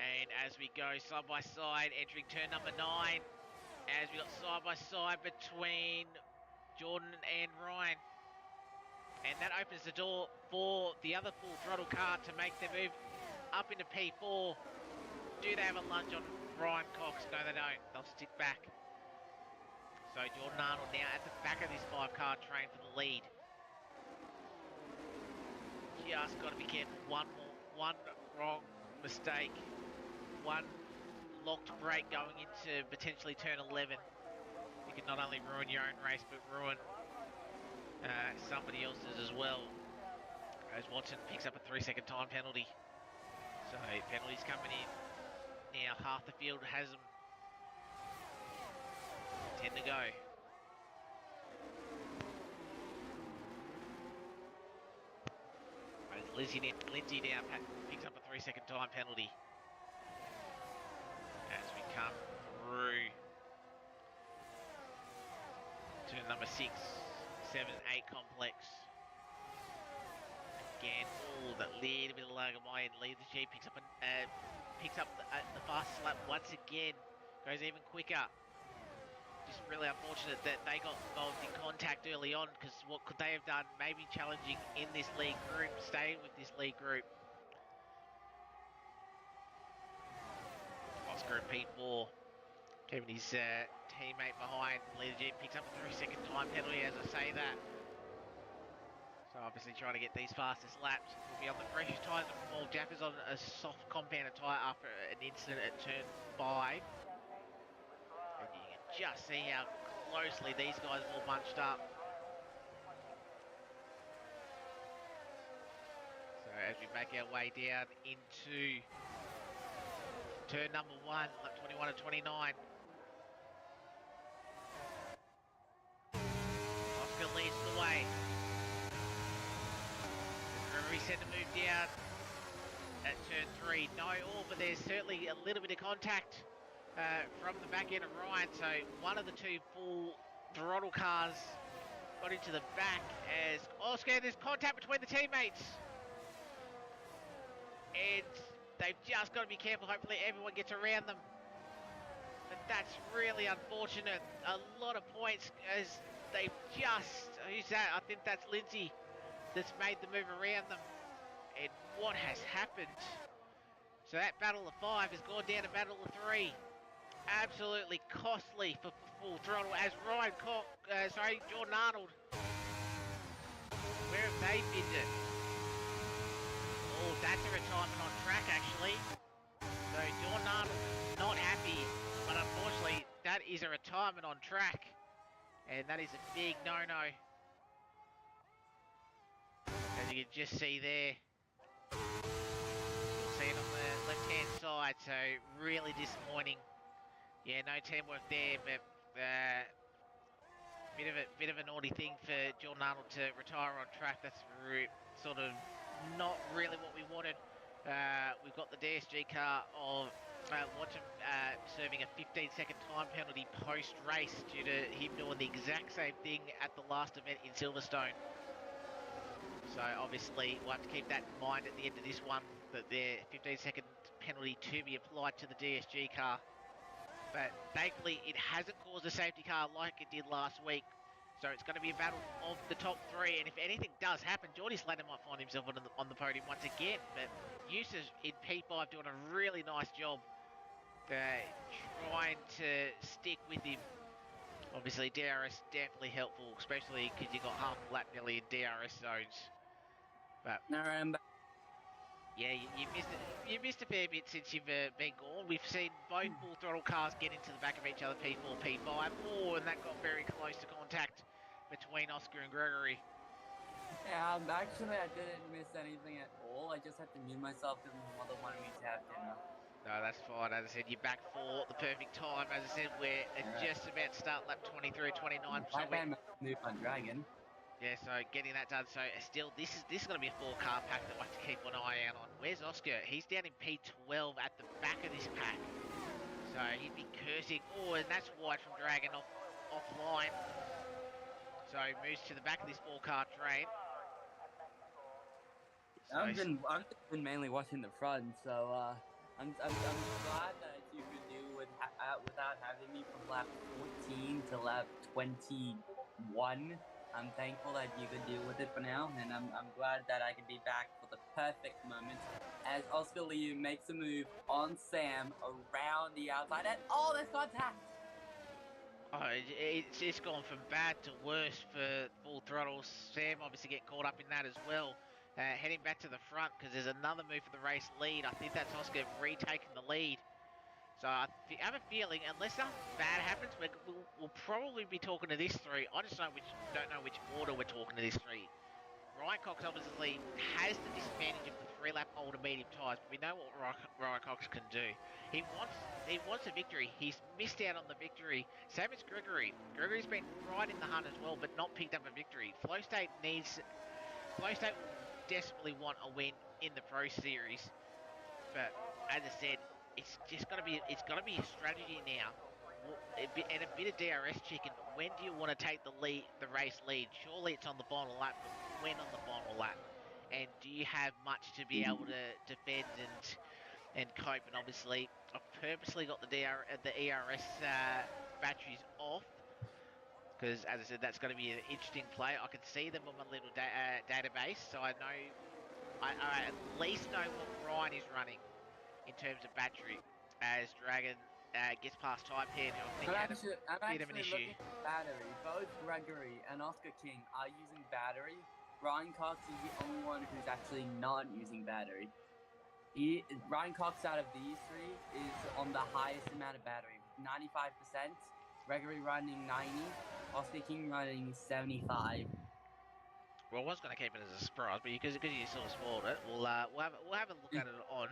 And as we go side by side, entering turn number 9, as we got side by side between Jordan and Ryan. And that opens the door for the other full throttle car to make their move up into P4. Do they have a lunge on Ryan Cox? No, they don't. They'll stick back. So Jordan Arnold now at the back of this 5-car train for the lead. Just got to be careful. One wrong mistake. One locked brake going into potentially turn 11. You can not only ruin your own race, but ruin somebody else's as well. As Watson picks up a 3-second time penalty. So penalties coming in. Now half the field has them. 10 to go. As Lindsay now picks up a 3-second time penalty. As we come through turn number 6, 7, 8 complex. Again, that little bit of lag on my end. Leader G picks up the fastest lap once again. Goes even quicker. Just really unfortunate that they got involved in contact early on, because what could they have done? Maybe challenging in this league group, staying with this league group. Oscar at P4, keeping his teammate behind. Leader G picks up a 3-second time penalty as I say that. So obviously trying to get these fastest laps. We'll be on the freshest tyres of them all. Jaff is on a soft compounded tyre after an incident at turn 5. just see how closely these guys all bunched up. So as we make our way down into turn number 1, lap 21 and 29. Oscar leads the way. Remember, he said to move down at turn 3. No all, but there's certainly a little bit of contact from the back end of Ryan. So one of the two full throttle cars got into the back as Oscar, there's contact between the teammates. And they've just got to be careful. Hopefully everyone gets around them. But that's really unfortunate. A lot of points as they've just... Who's that? I think that's Lindsay that's made the move around them. And what has happened? So that battle of 5 has gone down to battle of 3. Absolutely costly for full throttle as Jordan Arnold. Where have they binned it? Oh, that's a retirement on track actually. So Jordan Arnold not happy, but unfortunately that is a retirement on track. And that is a big no-no. As you can just see there. You'll see it on the left-hand side, so really disappointing. Yeah, no teamwork there, but bit of a naughty thing for Jordan Arnold to retire on track. That's sort of not really what we wanted. We've got the DSG car of Watson serving a 15-second time penalty post-race due to him doing the exact same thing at the last event in Silverstone. So obviously we'll have to keep that in mind at the end of this one, that their 15-second penalty to be applied to the DSG car. But thankfully it hasn't caused a safety car like it did last week. So it's going to be a battle of the top 3, and if anything does happen, Geordie Slater might find himself on the podium once again. But Eustace in P5 doing a really nice job trying to stick with him. Obviously DRS definitely helpful, especially because you got half a lap nearly in DRS zones. But yeah, you missed a fair bit since you've been gone. We've seen both full throttle cars get into the back of each other, P4, P5. Oh, and that got very close to contact between Oscar and Gregory. Yeah, actually I didn't miss anything at all. I just had to mute myself because my mother wanted me to have dinner. No, that's fine. As I said, you're back for the perfect time. As I said, we're just about to start lap 23, 29. I found my move on Dragon. Yeah, so getting that done. So still, this is going to be a 4-car pack that we'll have to keep an eye out on. Where's Oscar? He's down in P12 at the back of this pack. So he'd be cursing. Oh, and that's wide from Dragon offline. So he moves to the back of this 4-car train. So I've been mainly watching the front, so I'm glad that you could do without having me from lap 14 to lap 21. I'm thankful that you could deal with it for now, and I'm glad that I can be back for the perfect moment as Oscar Liu makes a move on Sam around the outside, and oh, there's contact! Oh, it's gone from bad to worse for full throttle. Sam obviously getting caught up in that as well. Heading back to the front because there's another move for the race lead. I think that's Oscar retaking the lead. So I have a feeling, unless something bad happens, we'll probably be talking to this 3. I just don't know which order we're talking to this 3. Ryan Cox obviously has the disadvantage of the 3-lap older medium tyres, but we know what Ryan Cox can do. He wants a victory. He's missed out on the victory. Same as Gregory. Gregory's been right in the hunt as well, but not picked up a victory. Flow State will desperately want a win in the Pro Series, but as I said, it's got to be a strategy now, and a bit of DRS chicken. When do you want to take the race lead? Surely it's on the final lap, but when on the final lap? And do you have much to be able to defend and cope? And obviously, I've purposely got the ERS batteries off because, as I said, that's going to be an interesting play. I can see them on my little database, so I know I at least know what Ryan is running in terms of battery as Dragon gets past type here. I'm actually looking at battery. Both Gregory and Oscar King are using battery. Ryan Cox is the only one who's actually not using battery. Ryan Cox out of these 3 is on the highest amount of battery, 95%. Gregory running 90, Oscar King running 75. Well, I was going to keep it as a surprise, but because you sort of spoiled it, we'll have a look at it on.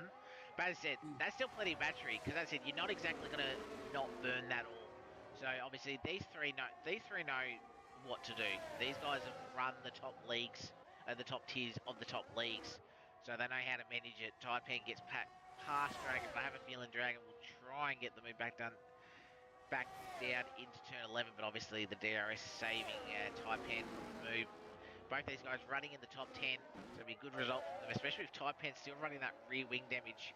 But as I said, that's still plenty of battery because as I said, you're not exactly going to not burn that all. So obviously these three know what to do. These guys have run the top leagues, the top tiers of the top leagues, so they know how to manage it. Taipan gets past Dragon, but I have a feeling Dragon will try and get the move back down into turn 11. But obviously the DRS saving Taipan move. Both these guys running in the top 10, so it'll be a good result from them, especially with Taipan still running that rear wing damage.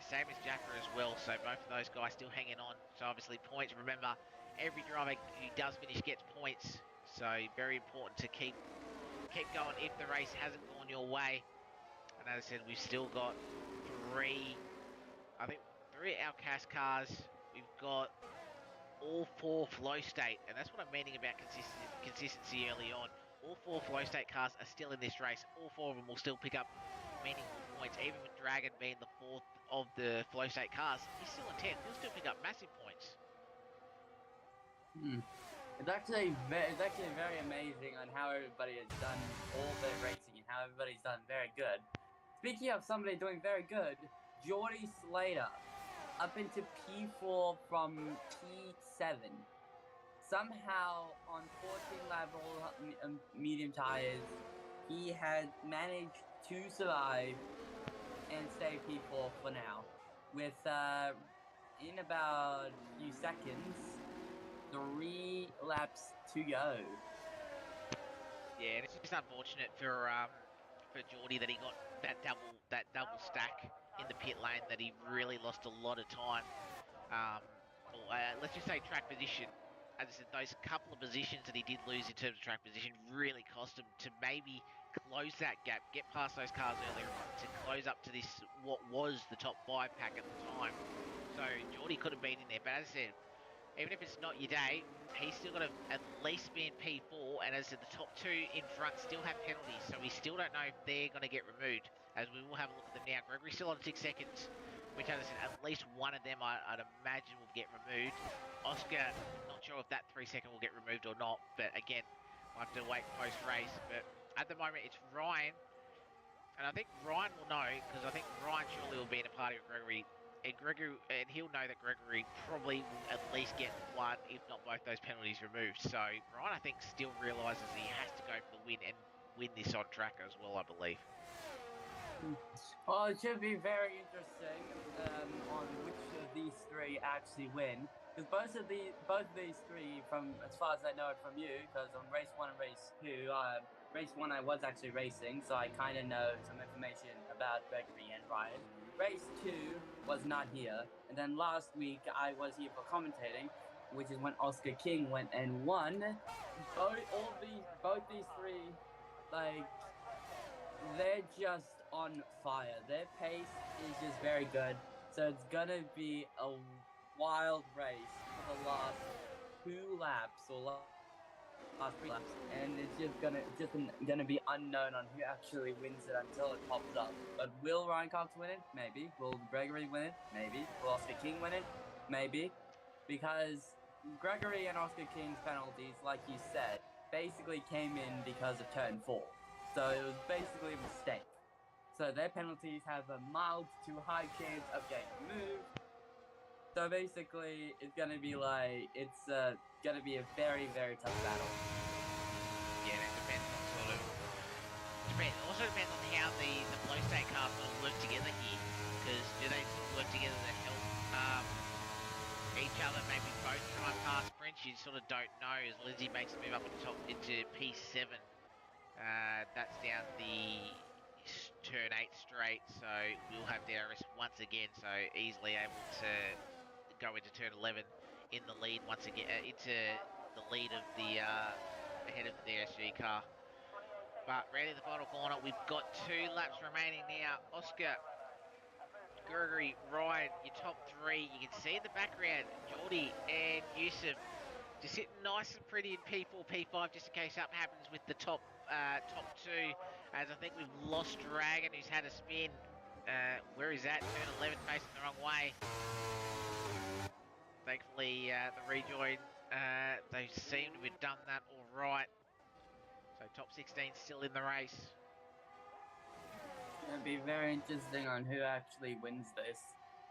Same as Jaffa as well, so both of those guys still hanging on. So obviously points, remember, every driver who does finish gets points, so very important to keep going if the race hasn't gone your way. And as I said, we've still got three Outcast cars. We've got all four flow state, and that's what I'm meaning about consistency early on. All four flow state cars are still in this race. All four of them will still pick up meaningful points, even with Dragon being the fourth of the flow state cars. He's still in 10th. He'll still pick up massive points. It's actually very amazing on how everybody has done all their racing and how everybody's done very good. Speaking of somebody doing very good, Geordie Slater up into P4 from P7. Somehow on 14 level medium tires, he had managed to survive and stay P4 for now. With in about a few seconds, 3 laps to go. Yeah, and it's just unfortunate for Geordie that he got that double stack in the pit lane, that he really lost a lot of time. Let's just say track position. As I said, those couple of positions that he did lose in terms of track position really cost him to maybe close that gap, get past those cars earlier on, to close up to this, what was the top 5 pack at the time. So Geordie could have been in there, but as I said, even if it's not your day, he's still got to at least be in P4, and as I said, the top 2 in front still have penalties, so we still don't know if they're going to get removed, as we will have a look at them now. Gregory's still on 6 seconds, which, as I said, at least one of them I'd imagine will get removed. Oscar, not sure if that 3-second will get removed or not, but again, we'll have to wait post-race. But at the moment, it's Ryan, and I think Ryan will know, because I think Ryan surely will be in a party with Gregory. And he'll know that Gregory probably will at least get one, if not both, those penalties removed. So Ryan, I think, still realises he has to go for the win and win this on track as well, I believe. Well, it should be very interesting on which of these 3 actually win. Because both of these 3, from as far as I know it from you, because on race 1 and race 2, race 1 I was actually racing, so I kind of know some information about Gregory and Ryan. Race 2 was not here, and then last week I was here for commentating, which is when Oscar King went and won. Both these 3, like, they're just on fire. Their pace is just very good. So it's gonna be a wild race for the last 2 laps or last 3 laps, and it's gonna be unknown on who actually wins it until it pops up. But will Ryan Cox win it? Maybe. Will Gregory win it? Maybe. Will Oscar King win it? Maybe. Because Gregory and Oscar King's penalties, like you said, basically came in because of turn 4. So it was basically a mistake. So their penalties have a mild to high chance of getting removed. So basically, it's gonna be gonna be a very, very tough battle. Yeah, and it depends on also depends on how the flow state cars sort of work together here. Because do they sort of work together to help each other, maybe both try and pass sprints? You sort of don't know, as Lindsay makes a move up into P7. That's down the turn 8 straight, so we'll have DRS once again, so easily able to go into turn 11 in the lead once again, into the lead of the ahead of the DSG car. But ready the final corner, we've got 2 laps remaining now. Oscar, Gregory, Ryan, your top 3. You can see in the background Geordie and Yusuf just sitting nice and pretty in P4, P5, just in case something happens with the top 2. As I think we've lost Dragon, who's had a spin. Where is that? Turn 11, facing the wrong way. Thankfully, the rejoin, they seem to have done that all right. So top 16 still in the race. It's gonna be very interesting on who actually wins this.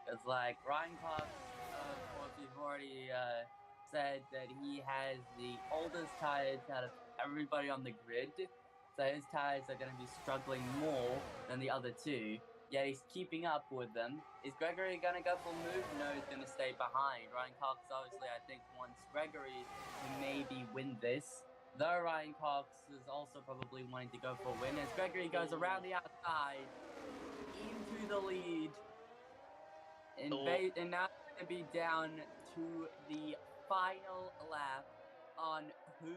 Because, like, Ryan Cox, of course, we've already said that he has the oldest tires out of everybody on the grid. So his tires are going to be struggling more than the other two. Yeah, he's keeping up with them. Is Gregory going to go for a move? No, he's going to stay behind. Ryan Cox, obviously, I think, wants Gregory to maybe win this. Though Ryan Cox is also probably wanting to go for a win as Gregory goes around the outside into the lead. And now it's going to be down to the final lap on who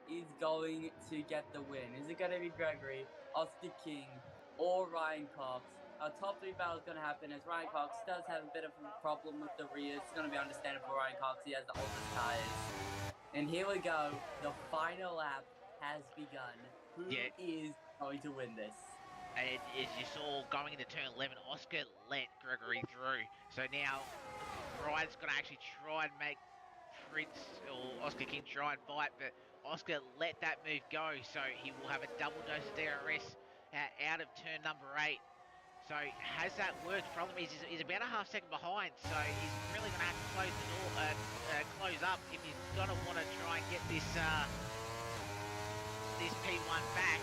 is going to get the win. Is it going to be Gregory, Oscar King, or Ryan Cox? Our top 3 battle is going to happen as Ryan Cox does have a bit of a problem with the rear. It's going to be understandable for Ryan Cox. He has the oldest tires. And here we go. The final lap has begun. Who is going to win this? And as you saw going into turn 11, Oscar let Gregory through. So now Ryan's going to actually try and make Prince or Oscar King try and bite, but Oscar let that move go. So he will have a double dose of DRS out of turn number 8. So has that worked? Problem is he's about a half second behind, so he's really going to have to close the door, close up if he's going to want to try and get this this P1 back.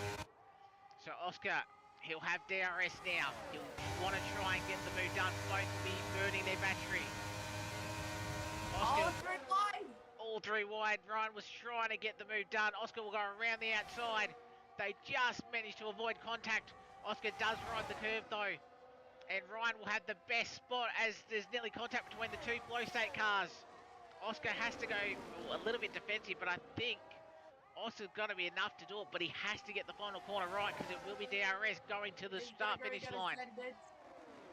So Oscar, he'll have DRS now. He'll want to try and get the move done. Both be burning their battery. Oscar, all three wide. Ryan was trying to get the move done. Oscar will go around the outside. They just managed to avoid contact. Oscar does ride the curve though. And Ryan will have the best spot as there's nearly contact between the two Blow State cars. Oscar has to go a little bit defensive, but I think Oscar's going to be enough to do it, but he has to get the final corner right because it will be DRS going to the start-finish line.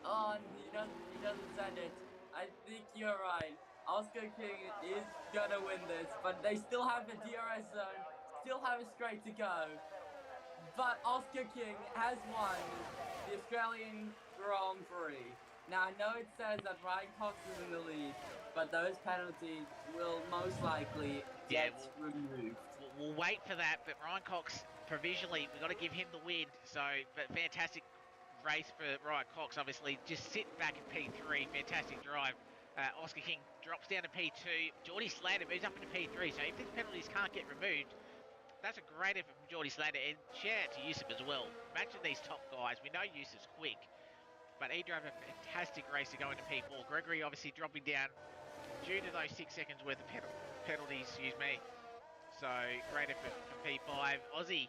Oh, he doesn't send it. I think you're right. Oscar King is going to win this, but they still have the DRS zone, still have a straight to go. But Oscar King has won the Australian Grand Prix. Now, I know it says that Ryan Cox is in the lead, but those penalties will most likely get removed. We'll wait for that, but Ryan Cox, provisionally, we've got to give him the win. So, but fantastic race for Ryan Cox, obviously. Just sit back in P3, fantastic drive. Oscar King drops down to P2. Geordie Slater moves up into P3, so if these penalties can't get removed, that's a great effort from Geordie Slater, and shout out to Yusuf as well. Imagine these top guys. We know Yusuf's quick, but he drove a fantastic race to go into P4. Gregory obviously dropping down due to those 6 seconds worth of penalties, excuse me. So, great effort for P5. Aussie,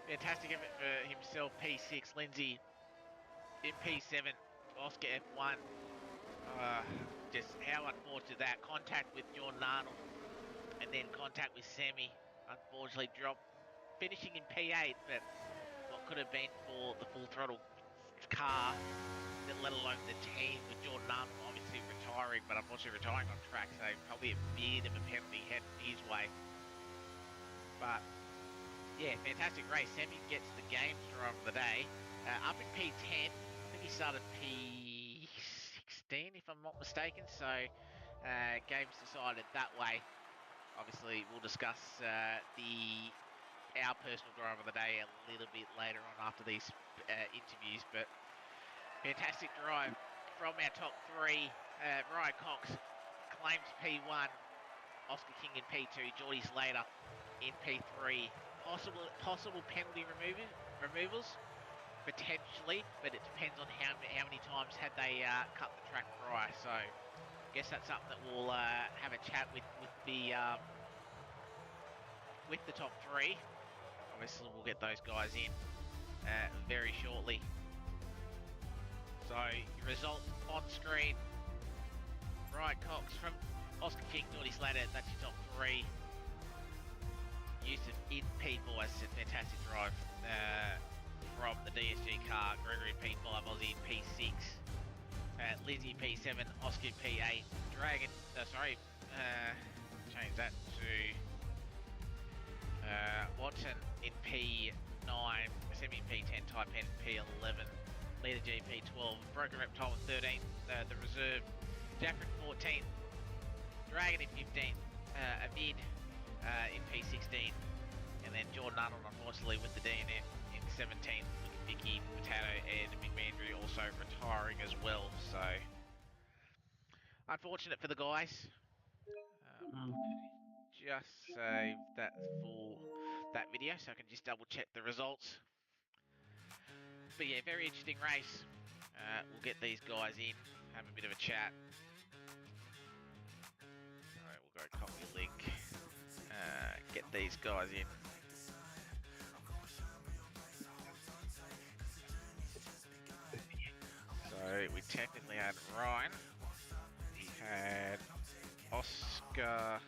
fantastic effort for himself, P6. Lindsay in P7. Oscar F1. Just how unfortunate that. Contact with Jordan Arnold, and then contact with Sammy. Unfortunately dropped, finishing in P8, but what could have been for the full throttle car, let alone the team, with Jordan Arnold obviously retiring, but unfortunately retiring on track, so probably a bit of a penalty head his way. But yeah, fantastic race. Sammy gets the games driver of the day. Up in P10, I think he started P16 if I'm not mistaken, so games decided that way. Obviously, we'll discuss our personal driver of the day a little bit later on after these interviews, but fantastic drive from our top 3. Ryan Cox claims P1, Oscar King in P2, Geordie Slater in P3. Possible penalty removals, potentially, but it depends on how many times had they cut the track prior. So I guess that's something that we'll have a chat with the top 3. Obviously, we'll get those guys in very shortly. So, your result on screen. Ryan Cox from Oscar King, Geordie Slater, that's your top 3. Yusuf in P4, as I said, fantastic drive from the DSG car. Gregory P5, Aussie P6. Lizzie P7, Oscar P8. Dragon, change that to Watson in P9, Semi P10, Type N P11, Leader G P12, Broken Reptile in 13th, the reserve, Jaffrin 14th, Dragon in 15th, Avid in P16, and then Jordan Arnold, unfortunately, with the DNF in 17th, with Vicky Potato and McMandry also retiring as well. So, unfortunate for the guys. Just save that video so I can just double check the results. But yeah, very interesting race. We'll get these guys in, have a bit of a chat. Alright, we'll go copy link. Get these guys in. So we technically had Ryan. We had Oscar.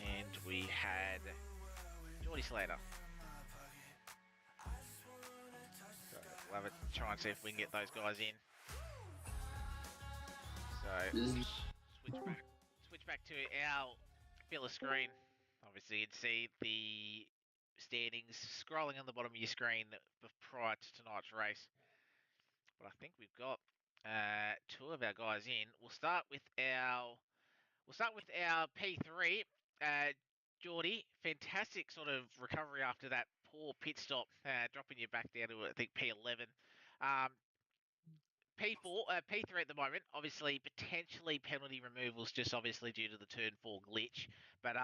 And we had Geordie Slater. So we'll have a try and see if we can get those guys in. So switch back to our filler screen. Obviously, you'd see the standings scrolling on the bottom of your screen prior to tonight's race. But I think we've got two of our guys in. We'll start with our P3. Geordie, fantastic sort of recovery after that poor pit stop, dropping you back down to I think P11. P4, P3 at the moment, obviously potentially penalty removals, just obviously due to the turn 4 glitch. But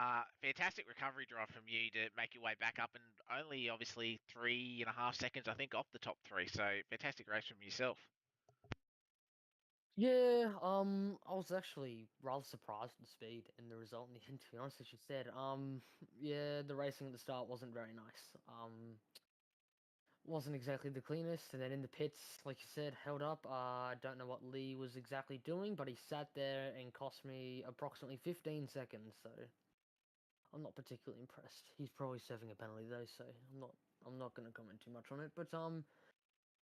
fantastic recovery drive from you to make your way back up, and only obviously 3.5 seconds, I think, off the top 3. So fantastic race from yourself. Yeah, I was actually rather surprised at the speed and the result in the end, to be honest, as you said. Yeah, the racing at the start wasn't very nice. Wasn't exactly the cleanest, and then in the pits, like you said, held up. I don't know what Lee was exactly doing, but he sat there and cost me approximately 15 seconds, so I'm not particularly impressed. He's probably serving a penalty though, so I'm not gonna comment too much on it. But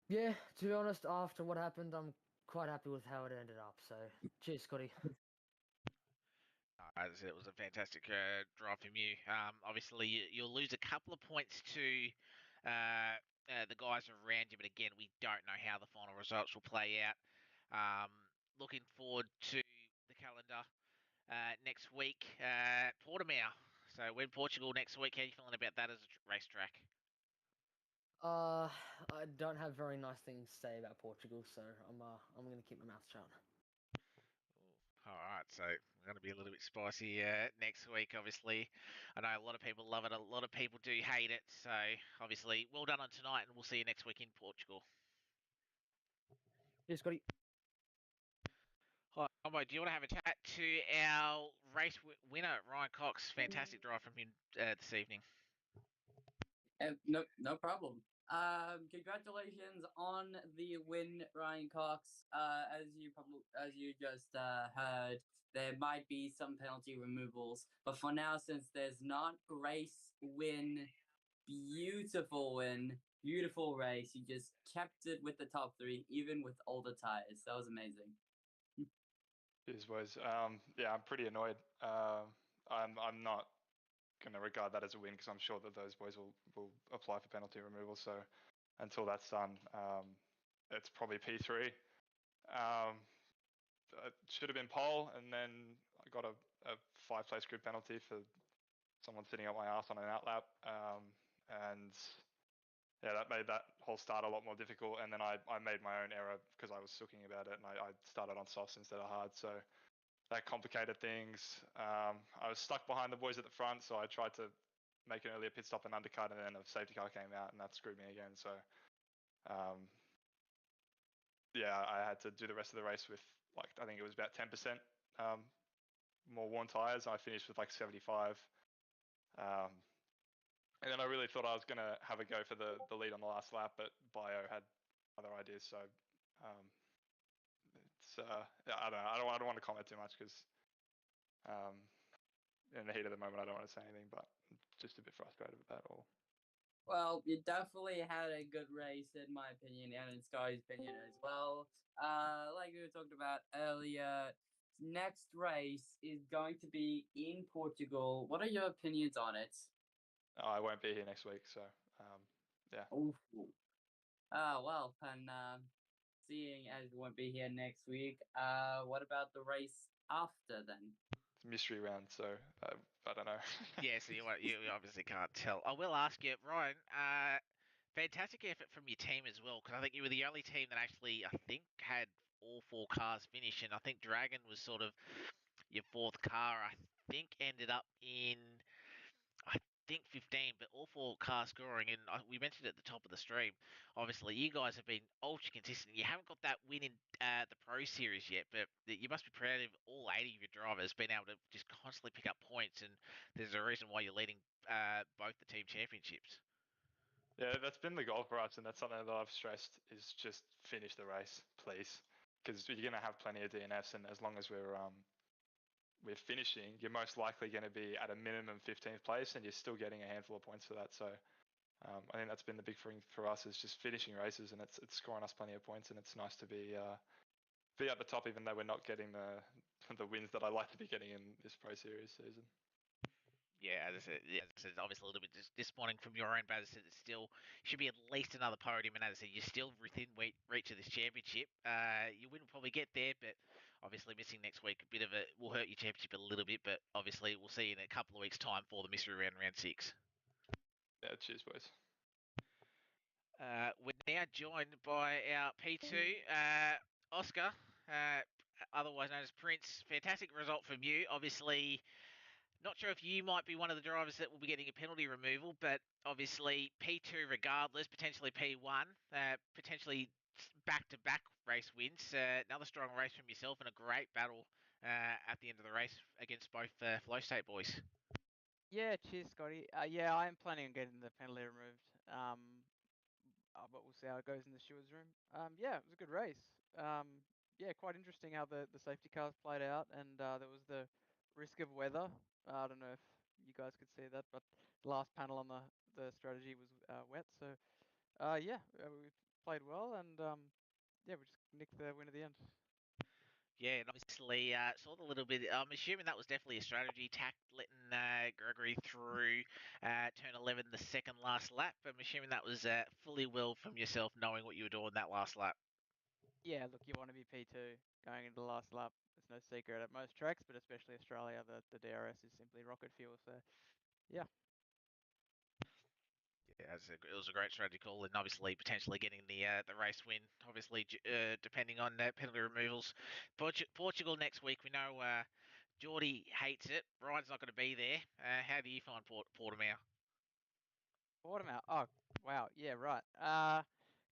yeah, to be honest, after what happened, I'm quite happy with how it ended up. So cheers, Scotty. As I said, it was a fantastic drive from you. Obviously, you'll lose a couple of points to the guys around you, but again, we don't know how the final results will play out. Looking forward to the calendar next week, Portimao. So we're in Portugal next week. How are you feeling about that as a racetrack? I don't have very nice things to say about Portugal, so I'm gonna keep my mouth shut. All right, so we're going to be a little bit spicy next week, obviously. I know a lot of people love it, a lot of people do hate it. So, obviously, well done on tonight, and we'll see you next week in Portugal. Cheers, Scotty. Hi, Ombo, do you want to have a chat to our race winner, Ryan Cox? Fantastic drive from him this evening. No problem. Congratulations on the win, Ryan Cox. As you just heard, there might be some penalty removals, but for now, since there's not, race win, beautiful win, beautiful race. You just kept it with the top 3, even with all the ties. That was amazing. Cheers, boys. Yeah, I'm pretty annoyed. I'm not going to regard that as a win because I'm sure that those boys will apply for penalty removal. So until that's done, it's probably P3. It should have been pole, and then I got a 5-place grid penalty for someone sitting up my ass on an outlap. And yeah, that made that whole start a lot more difficult. And then I made my own error because I was sooking about it, and I started on softs instead of hard. So that complicated things. I was stuck behind the boys at the front, so I tried to make an earlier pit stop and undercut, and then a safety car came out, and that screwed me again. So yeah, I had to do the rest of the race with, like, I think it was about 10% more worn tires. I finished with like 75. And then I really thought I was going to have a go for the lead on the last lap, but Bio had other ideas. So it's I don't know. I don't want to comment too much because in the heat of the moment I don't want to say anything, but I'm just a bit frustrated with that all. Well, you definitely had a good race, in my opinion, and in Sky's opinion as well. Like we talked about earlier, next race is going to be in Portugal. What are your opinions on it? I won't be here next week, so yeah. Oh, well, and seeing as you won't be here next week, what about the race after then? It's a mystery round, so I don't know. Yeah, so you obviously can't tell. I will ask you, Ryan. Fantastic effort from your team as well, because I think you were the only team that actually, I think, had all 4 cars finish, and I think Dragon was sort of your 4th car. I think ended up in, I think 15, but all 4 cars scoring, and we mentioned at the top of the stream. Obviously, you guys have been ultra consistent. You haven't got that win in the Pro Series yet, but you must be proud of all 80 of your drivers being able to just constantly pick up points, and there's a reason why you're leading both the team championships. Yeah, that's been the goal for us, and that's something that I've stressed is just finish the race, please, because you're going to have plenty of DNFs, and as long as we're finishing, you're most likely going to be at a minimum 15th place, and you're still getting a handful of points for that. So I think that's been the big thing for us is just finishing races, and it's scoring us plenty of points, and it's nice to be at the top, even though we're not getting the wins that I like to be getting in this Pro Series season. Yeah, as I said, obviously a little bit disappointing from your end, but as I said, it still should be at least another podium. And as I said, you're still within reach of this championship. Your win will probably get there, but obviously missing next week will hurt your championship a little bit. But obviously, we'll see you in a couple of weeks' time for the mystery round, round 6. Yeah, cheers, boys. We're now joined by our P2, Oscar, otherwise known as Prince. Fantastic result from you. Obviously, not sure if you might be one of the drivers that will be getting a penalty removal, but obviously P2 regardless, potentially P1, potentially back-to-back race wins. Another strong race from yourself and a great battle at the end of the race against both Flow State boys. Yeah, cheers, Scotty. Yeah, I am planning on getting the penalty removed. But we'll see how it goes in the stewards room. Yeah, it was a good race. Yeah, quite interesting how the safety cars played out, and there was the risk of weather. I don't know if you guys could see that, but the last panel on the strategy was wet. So yeah, we played well, and yeah, we just nicked the win at the end. Yeah, and obviously saw the little bit. I'm assuming that was definitely a strategy tack, letting Gregory through turn 11 the second last lap. I'm assuming that was fully willed from yourself, knowing what you were doing that last lap. Yeah, look, you want to be P2 going into the last lap. It's no secret at most tracks, but especially Australia, the DRS is simply rocket fuel. So yeah. Yeah, it was a great strategy call, and obviously potentially getting the race win. Obviously, depending on penalty removals. Portugal next week. We know Geordie hates it. Ryan's not going to be there. How do you find Portimao? Portimao. Oh, wow. Yeah, right.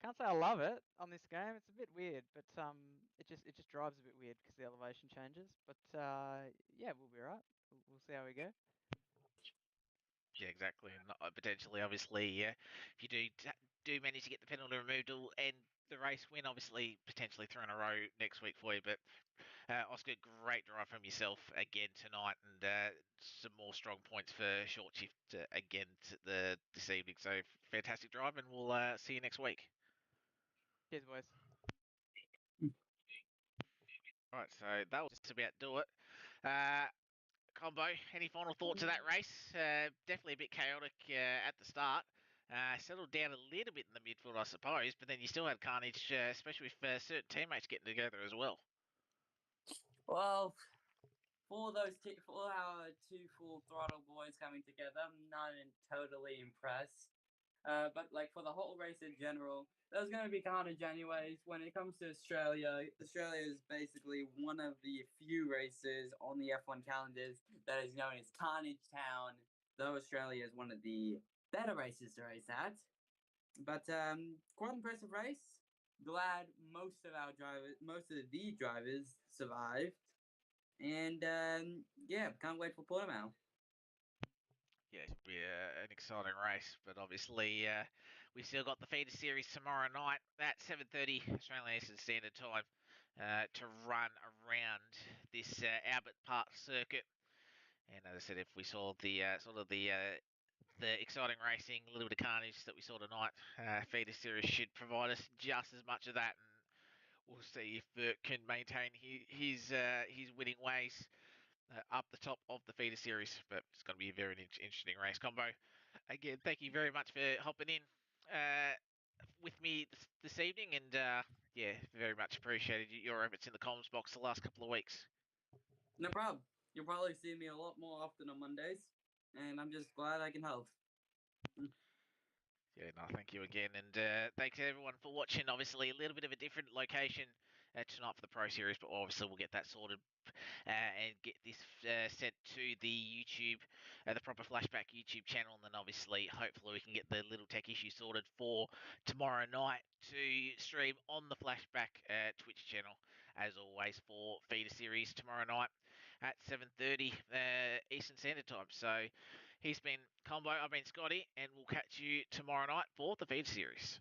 Can't say I love it on this game. It's a bit weird, but it just drives a bit weird because the elevation changes. But yeah, we'll be right. We'll see how we go. Yeah, exactly. And potentially, obviously, if you do manage to get the penalty removed, it'll end the race win. Obviously, potentially 3 in a row next week for you. But Oscar, great drive from yourself again tonight, and some more strong points for short shift again this evening. So fantastic drive, and we'll see you next week. Cheers, boys. Right, so that will just about do it. Combo, any final thoughts of that race? Definitely a bit chaotic at the start. Settled down a little bit in the midfield, I suppose, but then you still had carnage, especially with certain teammates getting together as well. Well, for our 2 full throttle boys coming together, I'm not totally impressed. But like for the whole race in general, there's going to be carnage anyways. When it comes to Australia is basically one of the few races on the F1 calendars that is known as Carnage Town, though Australia is one of the better races to race at. But quite impressive race. Glad most of the drivers survived. And yeah, can't wait for Portimao. Yeah, it should be an exciting race, but obviously we still got the feeder series tomorrow night at 7:30 Australian Eastern Standard Time to run around this Albert Park circuit. And as I said, if we saw the the exciting racing, a little bit of carnage that we saw tonight, feeder series should provide us just as much of that, and we'll see if Burt can maintain his winning ways up the top of the feeder series. But it's going to be a very interesting race. Combo, again, thank you very much for hopping in with me this evening, and yeah, very much appreciated your efforts in the comms box the last couple of weeks. No problem. You'll probably see me a lot more often on Mondays, and I'm just glad I can help. Yeah, no, thank you again, and thanks everyone for watching. Obviously, a little bit of a different location tonight for the Pro Series, but obviously we'll get that sorted and get this sent to the YouTube, the proper Flashback YouTube channel, and then obviously, hopefully, we can get the little tech issue sorted for tomorrow night to stream on the Flashback Twitch channel, as always, for Feeder Series tomorrow night at 7:30 Eastern Standard Time. So he's been Combo, I've been Scotty, and we'll catch you tomorrow night for the Feeder Series.